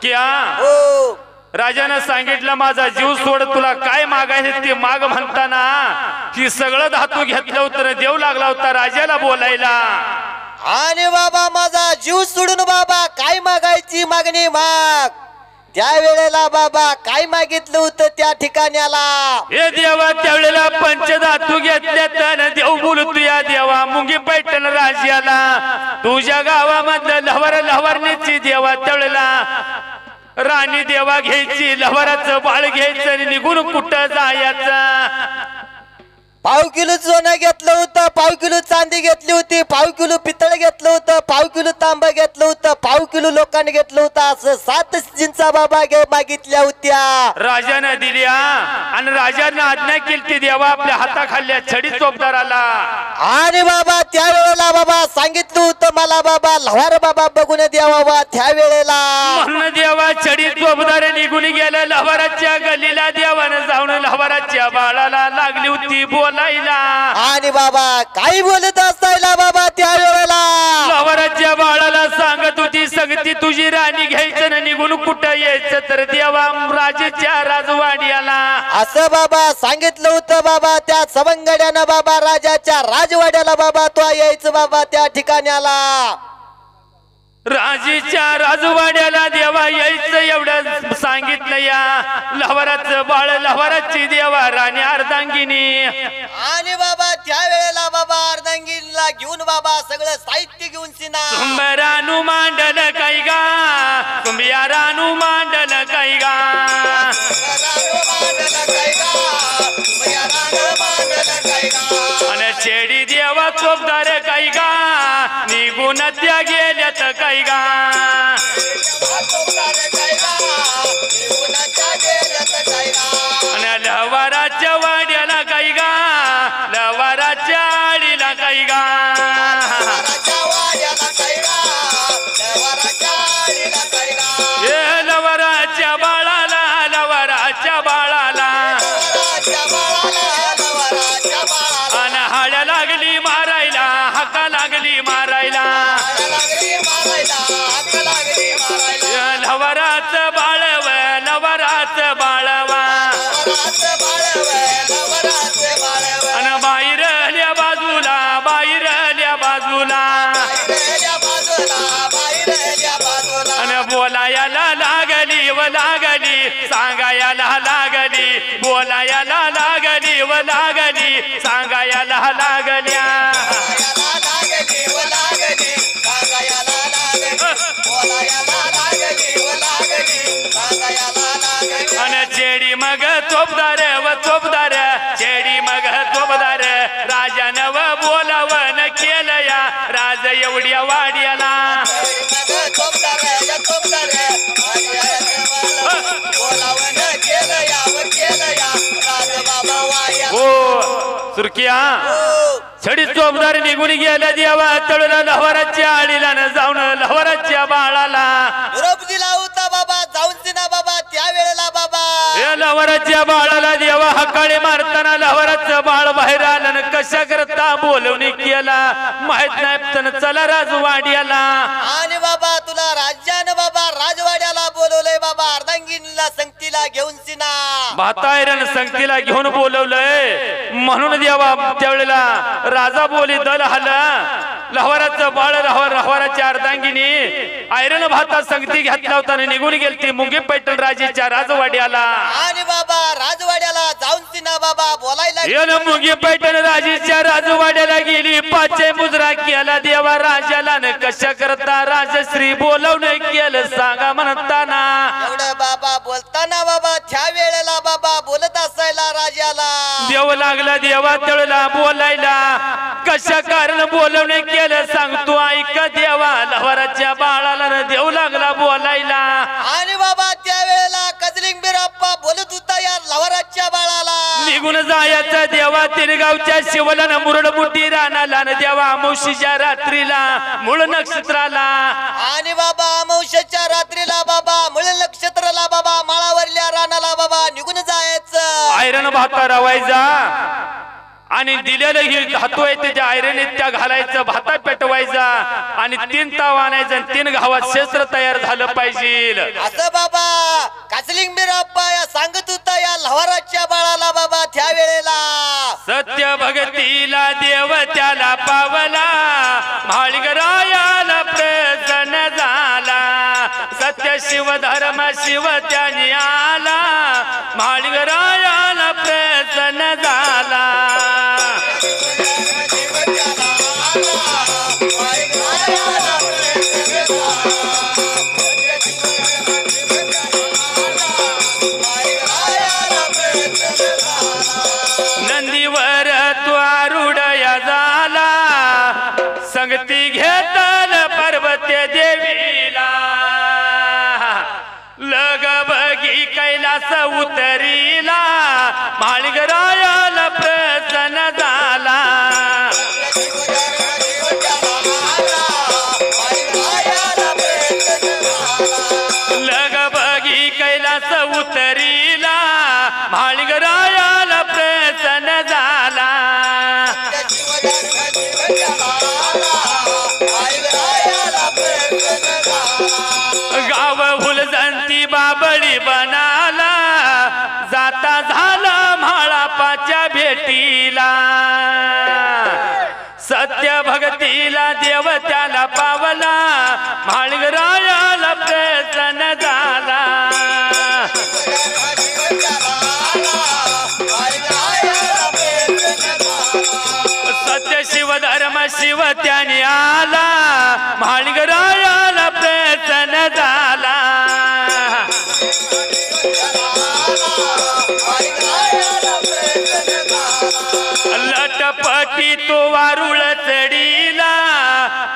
सुरकिया हो राजानं सांगितलं माझा जीव सोड, तुला काय मागायचं ते माग म्हणताना ही सगळं धातू घेतलं होतं, देव लागला होता राजाला बोलायला. आणि बाबा माझा जीव सोडून बाबा काय मागायची मागणी माग. त्यावेळेला बाबा काय मागितलं होतं त्या ठिकाण्याला. हे देवा त्यावेळेला पंचधातू घेतल्यात आणि देव बोलतो या देवा मुंगी पैठण राजाला तुझ्या गावामधलं लहवर लहवरण्याची देवा त्यावेळेला राणी देवा घ्यायची, लहराचं बाळ घ्यायचं आणि निघून कुठं जायचं. 5 किलो सोनं घेतलं होतं, 5 किलो चांदी घेतली होती, 5 किलो पितळ घेतलं होतं, 5 किलो तांबा घेतलं होतं, 5 किलो लोकांनी घेतलं होतं. असं 7 जिंचा बाबा मागितल्या होत्या. राजानं दिल्या आणि राजानं आज्ञा केली देवा आपल्या हाताखाल्या छडी चोपदाराला. आणि बाबा त्यावेळेला बाबा सांगितलं होतं मला बाबा लवार बाबा बघून द्यावा. त्यावेळेला म्हणून देवा छडी चोपदार निघून गेलं. लहराच्या गलीला देवानं जाऊन लहराच्या बाळाला लागली होती बोलायला. आणि बाबा काही बोलत असायला बाबा त्यावेळेला लहराच्या बाळाला सांगत होती संगती तुझी राणी घ्यायचं ना निघून कुठं यायचं तर देवा राजाच्या राजवाड्याला. असं बाबा सांगितलं होतं बाबा. त्या सवंगड्यानं बाबा राजाच्या राजवाड्याला बाबा तो यायचं बाबा त्या ठिकाण्याला. राजेच्या राजवाड्याला देवा यायचं एवढं सांगितलं. या लहराचं बाळ लहराची देवा राणी अर्धांगिनी. आणि बाबा त्यावेळेला बाबा अर्धांगिनीला घेऊन बाबा सगळं साहित्य घेऊन सिना रानू मांडल काय गा तुम्ही रानू मांडल काय गा. आणि छेडी देवा चोपदार काय गा निघून त्या गेल्यात काय गा. आणि लवाराच्या वाड्याला काय गा लवाराच्या आडीला काय गा. लवराच्या बाळाला लवराच्या बाळाला आणि हाड्या लागली मारायला हाका लागली मारायला. लवराचं बाळव लवराचं बाळवा आणि बाहेरल्या बाजूला बाहेरल्या बाजूला आणि बोलायला लागली व लागली सांगायला लागली बोलायला लागली व लागली सांगायला लागल्या. आणि चेडी मग चोपदार व चोपदार चेडी मग चोपदार राजानं व बोलावं केलं या राज एवढ्या वाड्याला. हो सुरकिया छडी चोपदार निघून गेल्या देवा तळूला लहराच्या आडीला जाऊन लहराच्या बाळाला दिला होता बाबा जाऊन सिना बाबा त्यावेळेला बाबा. या लहराच्या बाळाला देवा हकाळी मारताना लहराचं बाळ बाहेर आलं कशा करता बोलवणी केला माहित नाही पण चला राजवाड्याला. आणि बाबा तुला राज्यानं बाबा राजवाड्याला बोलवलंय बाबा अर्धांगिनीला संगतीला घेऊन सिना भातायरन संगतीला घेऊन बोलवलंय. म्हणून देवा त्यावेळेला राजा बोली दल हल्ला लहराचं बाळ लहराच्या अर्धांगिनी आयरन भाता संगती घेतला होता आणि निघून गेलती मुंगी पैठण राजेच्या राजवाड्याला. आणि बाबा राजवाड्याला जाऊन सिना बाबा बोलायला मुंगी पैठण राजेच्या राजवाड्याला गेली. पाचे मुजरा केला देवा राजाला न कशा करता राजश्री बोलवणे केलं सांगा म्हणताना. एवढं बाबा बोलताना बाबा त्या वेळेला बाबा बोलत असायला राजाला देव लागला देवा तळला बोलायला कशा कारण बोलवणे केलं सांगतो ऐक देवा लहराच्या बाळाला न देव लागला बोलायला. आणि बाबा त्यावेळेला कजलिंग बिराप्पा बोलत होता या लवराच्या बाळाला निघून जायचं देवा तिरगावच्या शिवला न मुरड मुठी रानाला न देवा अमावशीच्या रात्रीला मूळ नक्षत्राला. आणि बाबा अमावस्याच्या रात्रीला बाबा मूळ नक्षत्राला बाबा माळावरल्या रानाला बाबा निघून जायचं. आयरन भाता रवायचा आणि दिलेलं ही धातू आहे त्याच्या आयरनीत त्या घालायचं, भाता पेटवायचा आणि 3 ताव आणायचं आणि 3 घावात शस्त्र तयार झालं पाहिजे. असं बाबा कासलिंगबीर अप्पा या सांगत होता या लवाराच्या बाळाला बाबा त्या वेळेला. सत्य भगतीला देव त्याला पावला, माळगरायाला प्रसन्न झाला. सत्य शिव धर्म शिव त्याने आला, माळगरायाला प्रसन्न झाला. नंदीवर तू आरुडया झाला, संगती घेतल पर्वते देवीला. लग बगी कैलास उतरीला, माळगरायाला प्रसन्न झाला. लग बगी कैलास उतरीला, माळगरायाला प्रसन्न झाला. गाव हुलजंती बाबळी बनाला, जाता झाला म्हाळापाच्या भेटीला. सत्य भगतीला देव त्याला पावला, माळगरायाला प्रसन्न झाला. सत्य शिव धर्म शिव त्याने आला, माळगरायाला प्रसन्न झाला. लटपटी तो वारुळ चढीला,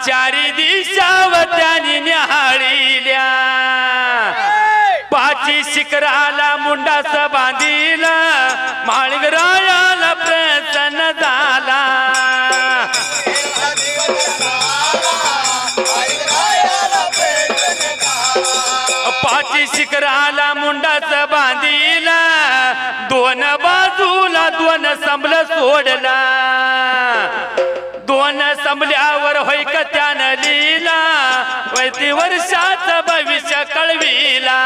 4 दिशाव त्याने निहाळील्या. 5 शिखराला मुंडास बांधिला, माळगरायाला प्रसन्न झाला. पाची शिखराला मुंडाच बांधिला, 2 बाजूला 2 संबल सोडला. 2 संबल्यावर होईक त्यानं लिहिला, वैती वर्षाच भविष्य कळविला.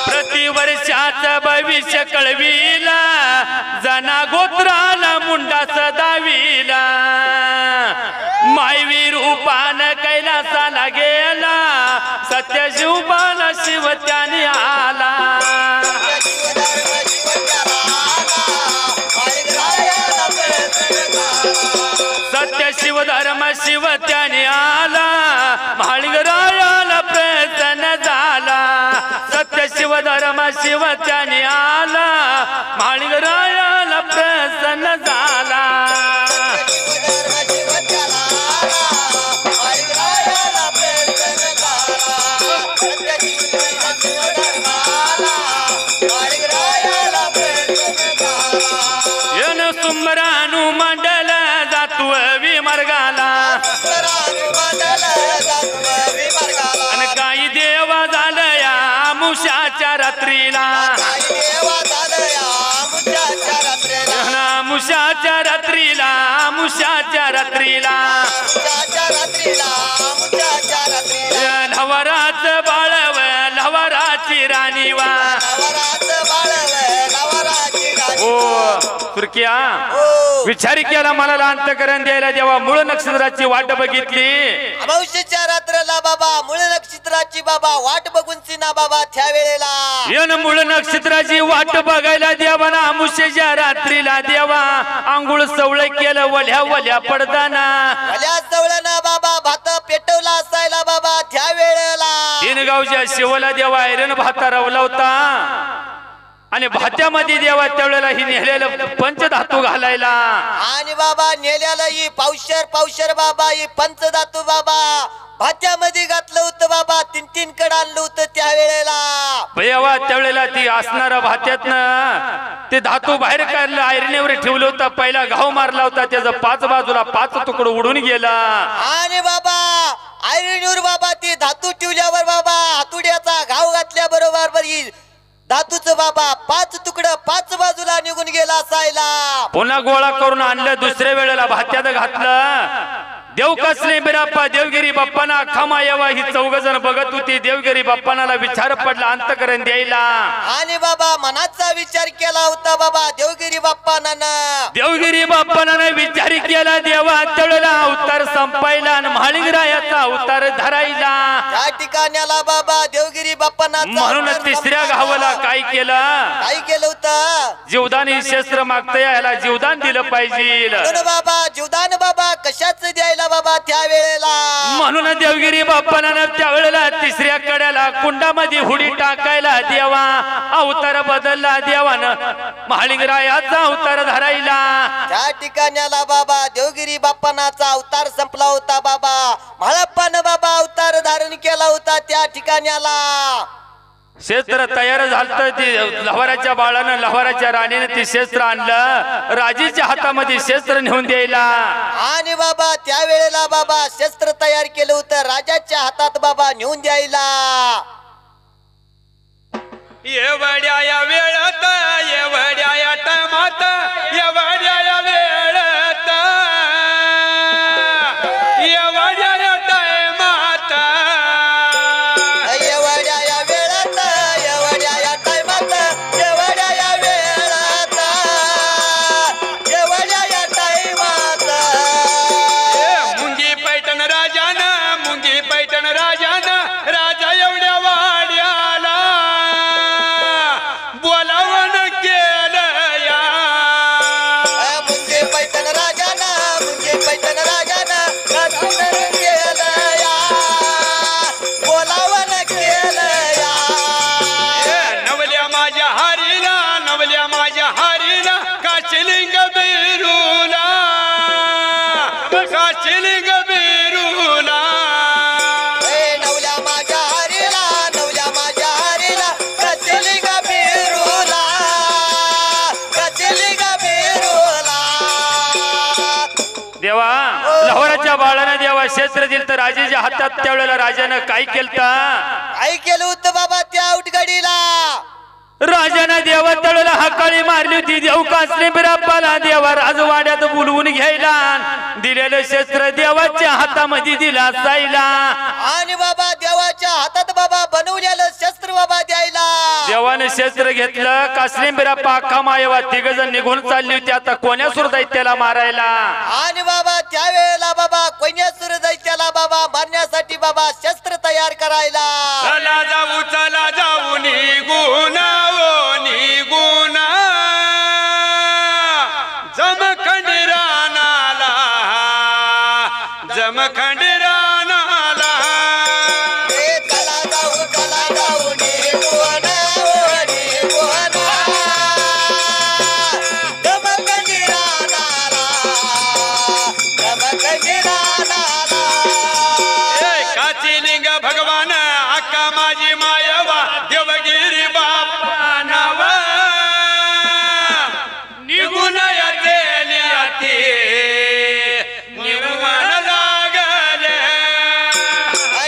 प्रतिवर्षाच भविष्य कळविला, जना गोत्राला मुंडास दाविला. मायवी रूपान कैलासाला गेला, सत्य शिवबाला शिव त्याने आला. सत्य शिव धर्म शिव त्याने आला, माळगरायाला प्रसन्न झाला. सत्य शिव धर्म शिव त्याने आला, माळगरायाला प्रसन्न झाला. येन सुमरानु मंडल जातू विमार्गाला, आणि काही देवा झालया मुशाच्या रात्रीला. मुशाच्या रात्रीला, मुशाच्या रात्रीला लवराच बाळव लवराची राणीवा. हो तुर्किया विचार केला मला अंतकरण द्यायला, जेव्हा मूळ नक्षत्राची वाट बघितली. अमावस्येच्या रात्रीला बाबा मूळ नक्षत्राची बाबा वाट बघून सिना बाबा त्या वेळेला. येन मूळ नक्षत्राची वाट बघायला देवाना अमावस्येच्या रात्रीला देवा आंघोळ सवळ केलं वल्या वल्या पडताना. वल्या सवळना बाबा भात पेटवला असायला बाबा त्या वेळेला. 3 गावच्या शिवला देवा ऐरण भाता रवला होता, आणि भात्यामध्ये देवा त्यावेळेला ही नेलेलं पंचधातू घालायला. आणि बाबा नेल्याला ही पावशर पावशर बाबा ही पंचधातू बाबा भात्यामध्ये घातलं होतं बाबा. 3 कड आणलं होतं त्या वेळेला. भैयावा त्यावेळेला ती असणारा भात्यातनं ते धातू बाहेर काढलं, ऐरणीवर ठेवलं होतं. पहिला घाव मारला होता, त्याचं 5 बाजूला 5 तुकडं उडून गेला. आणि बाबा ऐरणीवर बाबा ती धातू ठेवल्यावर बाबा हातुड्याचा घाव घातल्या बरोबर तरी धातूचं बाबा 5 तुकडं 5 बाजूला निघून गेला असायला. पुन्हा गोळा करून आणलं. दुसऱ्या वेळेला भात्यात घातलं. देव कसले बिराप्पा देवगिरी बाप्पाना खमा यावा ही 4 जण बघत होती. देवगिरी बाप्पानाला विचार पडला अंतकरण द्यायला. आणि बाबा मनाचा विचार केला होता बाबा देवगिरी बाप्पानं. देवगिरी बाप्पाने विचार केला. देवा तळला अवतार संपायला आणि म्हाळिंगरायाचा अवतार धरायला. त्या ठिकाण्याला बाबा देवगिरी बाप्पाना म्हणून तिसऱ्या घावाला काय केलं? काय केलं होतं? जीवदान ही शस्त्र मागतय याला जीवदान दिलं पाहिजे. म्हणून बाबा जीवदान बाबा कशाच द्यायला बाबा त्या वेळेला. म्हणून देवगिरी बाप्पानं त्या वेळेला तिसऱ्या कड्याला कुंडामध्ये हुडी टाकायला देवा अवतार बदलला. देवानं महालिंगरायाचा अवतार धरायला. त्या ठिकाण्याला बाबा देवगिरी बाप्पानाचा अवतार संपला होता बाबा. म्हाळप्पानं बाबा अवतार धारण केला होता त्या ठिकाण्याला. शस्त्र तयार झालं. ती लव्हाराच्या बाळानं लव्हाराच्या राणीने ती शस्त्र आणलं. राजेच्या हातामध्ये शस्त्र नेऊन द्यायला. आणि बाबा त्या वेळेला बाबा शस्त्र तयार केलं होतं राजाच्या हातात बाबा नेऊन द्यायला. एवढ्या या वेळात एवढ्या या टायमात एवढ्या या वेळात एवढ्या या टायमात एवढ्या या वेळात एवढ्या या टायमात एवढ्या या वेळात एवढ्या या टायमात मुंगी पैठण राजानं मुंगी पैठण राजानं राजा एवढ्या वाड्याला बोलावण केलं या. मुंगे पैठण राजानं मुंगे पैठण राजानं राजानं केलं या. बोलावण केलं या. नवल्या माझ्या हारीला नवल्या माझ्या हारीला काशिलिंग बिरूला काशिलिंग बिरूला. नवल्या माझ्या हरीला नवल्या माझ्या हरीला कचली ग बिरूला कचली ग बिरूला. देवा लव्हाराच्या बाळानं देवा शस्त्र दिलं तर राजेच्या हातात त्यावेळेला राजानं काय केलं? काय केलं होतं बाबा त्या उठगडीला? राजानं देवा तळला हकाळी मारली होती. देव कासले बिराप्पाला देवा राजवाड्यात बोलवून घ्यायला. दिलेलं शस्त्र देवाच्या हातामध्ये दिला जायला. आणि बाबा देवाच्या हातात बाबा बनवलेलं शस्त्र बाबा द्यायला. देवाने शस्त्र घेतलं. कासले बिराप्पा अख्खा मायवा 3 जण निघून चालली होती. आता कोण्या दैत्याला मारायला. आणि बाबा त्यावेळेला बाबा कोयन्यासुर दैत्याला बाबा मारण्यासाठी बाबा शस्त्र तयार करायला. चला जाऊ निघून निघून जमखंडी रानाला जमखंडी रानाला. चला जाऊ निघून निघून जमखंडी रानाला जमखंडी रानाला. काशिलिंग भगवान अक्का माझी मायवा देवगिरी बाप्पा नाव निघून येते निघून लागले.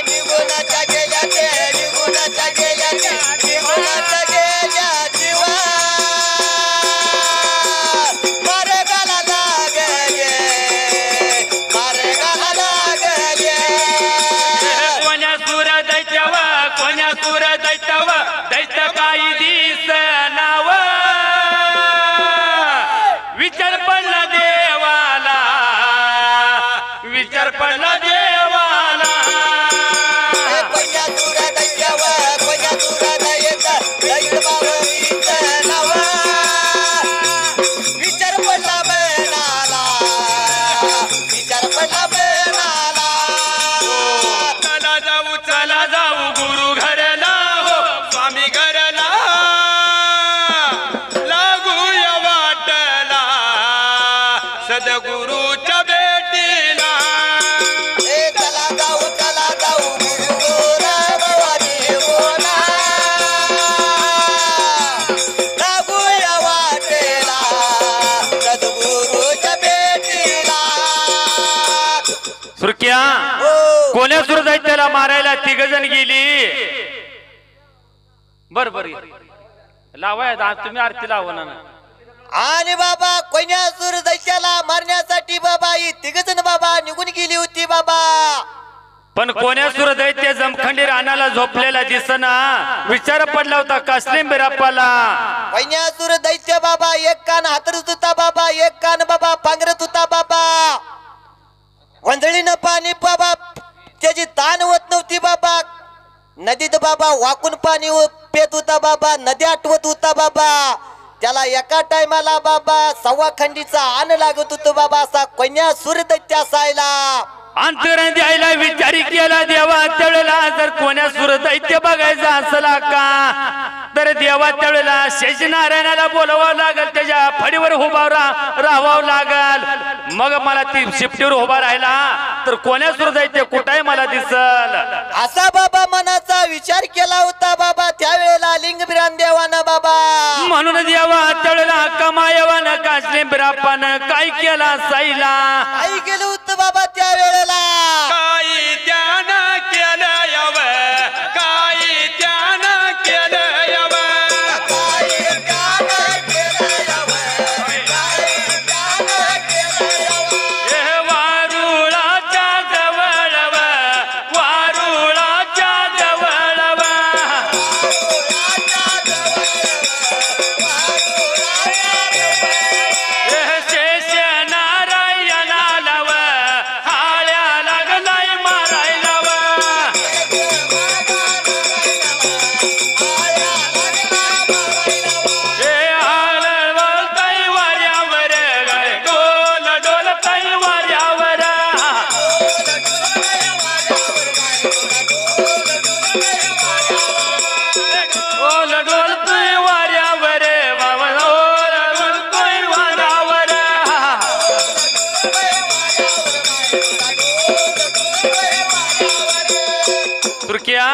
निघूनच्या गेल्या ते निघूनच्या गेल्या ते निघूनच्या गेल्या जीवा मार्गाला लागले मार्गाला लागले. कोण्या सुर दैत्यावा कोण्या सुर दैत्यावा दैत्य काही दिस नाव. विचार पडला देवाला विचार पडला देवाला. कोण्या तुरा दैत्यावा कोण्या तुरा दैत्य दैत्य बाबरीचं नाव. विचार पडला बेनाला विचार पडला बेनाला. चला जाऊ गुरु घरला हो स्वामी घरला लागूया वाटला सद्गुरूच्या भेटीला. चला जाऊ गुरुगोरा भवानी बोला लागूया वाटेला सद्गुरूच्या भेटीला. सुरक्या हो कोण्या सुर दैत्याला मारायला 3 जण गेली. बर बर लावाय तुम्ही आरती लावा ना. आणि बाबा कोण्यासूर दैत्याला मारण्यासाठी बाबा ही तिघजण बाबा निघून गेली होती बाबा. पण कोण्यासूर दैत्य जमखंडी रानाला झोपलेला दिसना. विचार पडला होता कासलीम बिराप्पाला. कोण्यासूर दैत्य बाबा एक कान हातरत होता बाबा, एक कान बाबा पांघरत होता बाबा. वंजळीनं पाणी बाबा त्याची ताण होत नव्हती बाबा. नदीत बाबा वाकून पाणी पेत होता बाबा, नदी आठवत होता बाबा. त्याला एका टायमाला बाबा सव्वा खंडीचा आण लागत होतो बाबा. असा कोण्यासूर दैत्य असायला. अंतरण द्यायला विचारी केला देवा त्यावेळेला जर कोण्यासूर दैत्य बघायचा असला का तर देवा त्यावेळेला शेषनारायणाला बोलवावं लागल, त्याच्या फडीवर उभा राहावं लागल. मग मला ती शिफ्टीवर उभा राहिला तर कोण्यासूर दैत्य कुठे मला दिसल. असा बाबा मनाचा विचार केला होता बाबा त्यावेळेला लिंगबिरान देवानं बाबा. म्हणून देवा त्यावेळेला कमायवानं कासलीम बिराप्पानं काय केला साईला. आई गेलो होतं बाबा त्यावेळेला. काही त्यानं केलं याव, काही त्यानं केलं याव. हे वारुळाच्या जवळव, वारुळाच्या जवळव. हे शेष नारायणाला व हाळ्या लागलाय मारायला व. हे आळवताय वाऱ्यावर, डोल डोलताय वाऱ्यावर. डोल डोलतोय वाऱ्यावर बाबा, डोल डोलतोय वाऱ्यावर. तुर्किया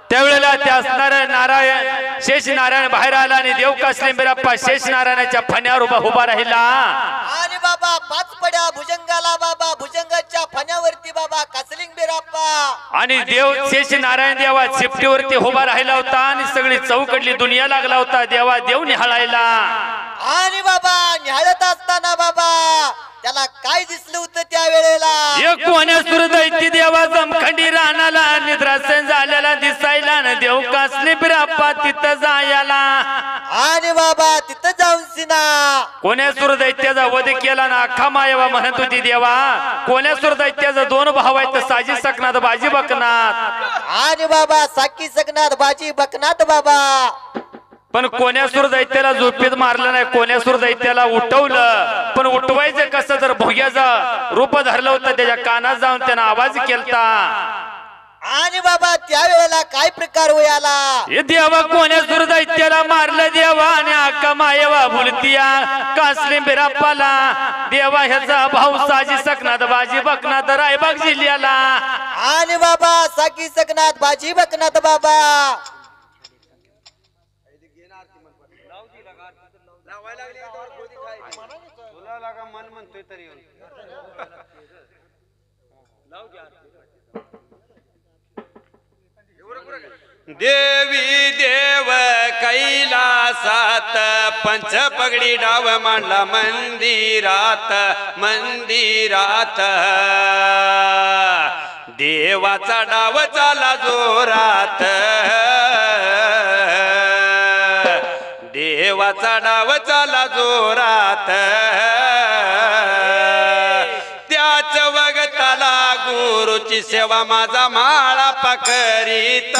त्यावेळेला ते असणार नारायण शेष नारायण बाहेर आला आणि देव कासलीम बिराप्पा शेष नारायणाच्या फण्यावर उभा राहिला. आणि बाबा पाच पड्या भुजंगाला बाबा, भुजंगाच्या फण्यावरती बाबा कासलिंग बिराप्पा. आणि देव शेष नारायण देवा शिफ्टीवरती उभा राहिला होता आणि सगळी चौकडली दुनिया लागला होता देवा देव निहाळायला. आणि बाबा निहाळत असताना बाबा त्याला काय दिसलं होतं त्यावेळेला. एक कोण्यासूर दैत्य देवा जमखंडी रानाला निद्रासन झालेला दिसायला न देव कासलीम बिराप्पा तिथं जायला. आणि बाबा तिथं जाऊन सिना कोण्यासूर दैत्याचा वध केला ना. अख्खा मायवा म्हणत होती देवा कोण्यासूर दैत्याचा दोन भाव आहेत, साजी सकनाथ बाजी बकनाथ. आणि बाबा साकी सकनाथ बाजी बकनाथ बाबा. पण कोण्यासूर दैत्याला झोपेत मारलं नाही, कोण्यासूर दैत्याला उठवलं. पण उठवायचं कसं, जर भोग्याचं रूप धरलं होतं त्याच्या कानात जाऊन त्यानं आवाज केलता. आणि बाबा त्यावेळेला काय प्रकार होयाला. हे देवा कोण्यासूर दैत्याला मारलं देवा आणि अक्का मायवा भुलतिया कासलीम बिराप्पाला. देवा ह्याचा भाऊ साजी सकनाथ बाजी बकनाथ रायबाग जिल्ह्याला. आणि बाबा साकी सकनाथ बाजी बकनाथ बाबा. देवी देव कैलासात पंच पगडी डाव मांडला मंदिरात, मंदिरात. देवाचा डाव चाला जोरात, देवाचा डाव चाला जोरात. त्याच वगताला गुरुची सेवा माझा माळा पकरीत.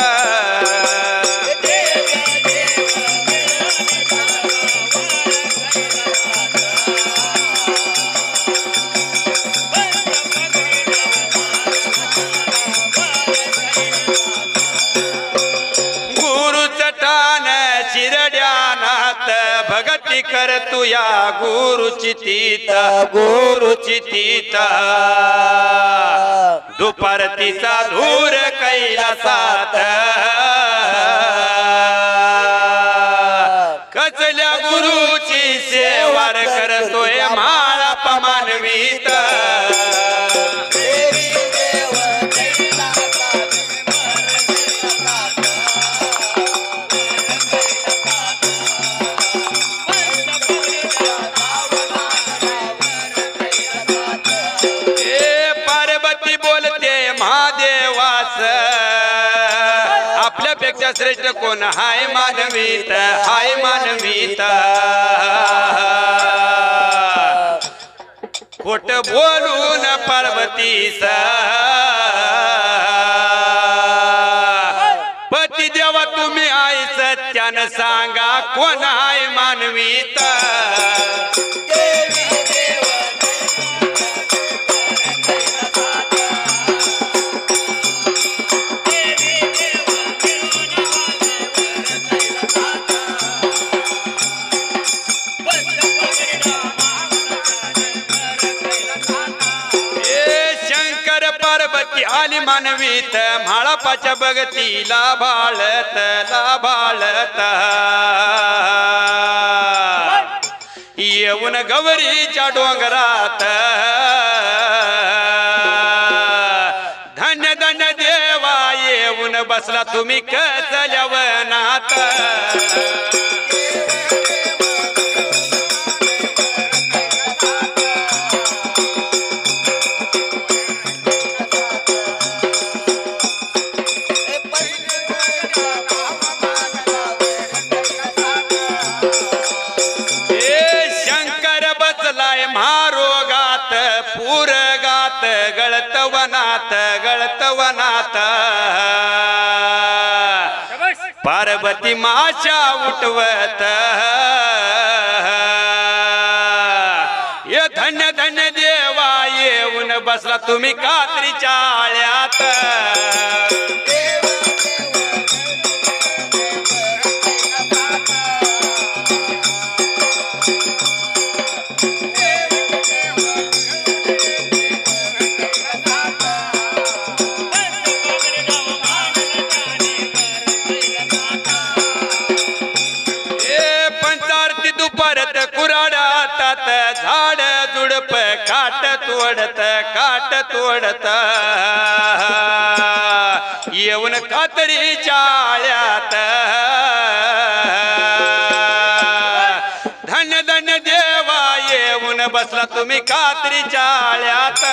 भगती कर तुया गुरुची तीत, गुरुची तीत. दुपार तिचा धूर कैलासात. कचल्या गुरुची सेवार करतोय माळा पमानवीत. पार्वती बोलते महादेवास आपल्यापेक्षा श्रेष्ठ कोण हाय मानवीत हाय मानवीत खोट बोलून पार्वतीस पती देवा तुम्ही आई सत्यान सांगा कोण हाय मानवीत आली मानवीत म्हाळापाच्या बगतीला भाळत येऊन गौरीच्या डोंगरात धन्य धन्य देवा येऊन बसला तुम्ही कसल्या वनात पूरगात गळत वनात पार्वती माशा उठवत ये धन्य धन्य देवा येऊन बसला तुम्ही कात्रीच्या आळ्यात झाड झुडप काट तोडत येऊन कातरीच्या आळ्यात धन्य धन्य देवा येऊन बसला तुम्ही कातरीच्या आळ्यात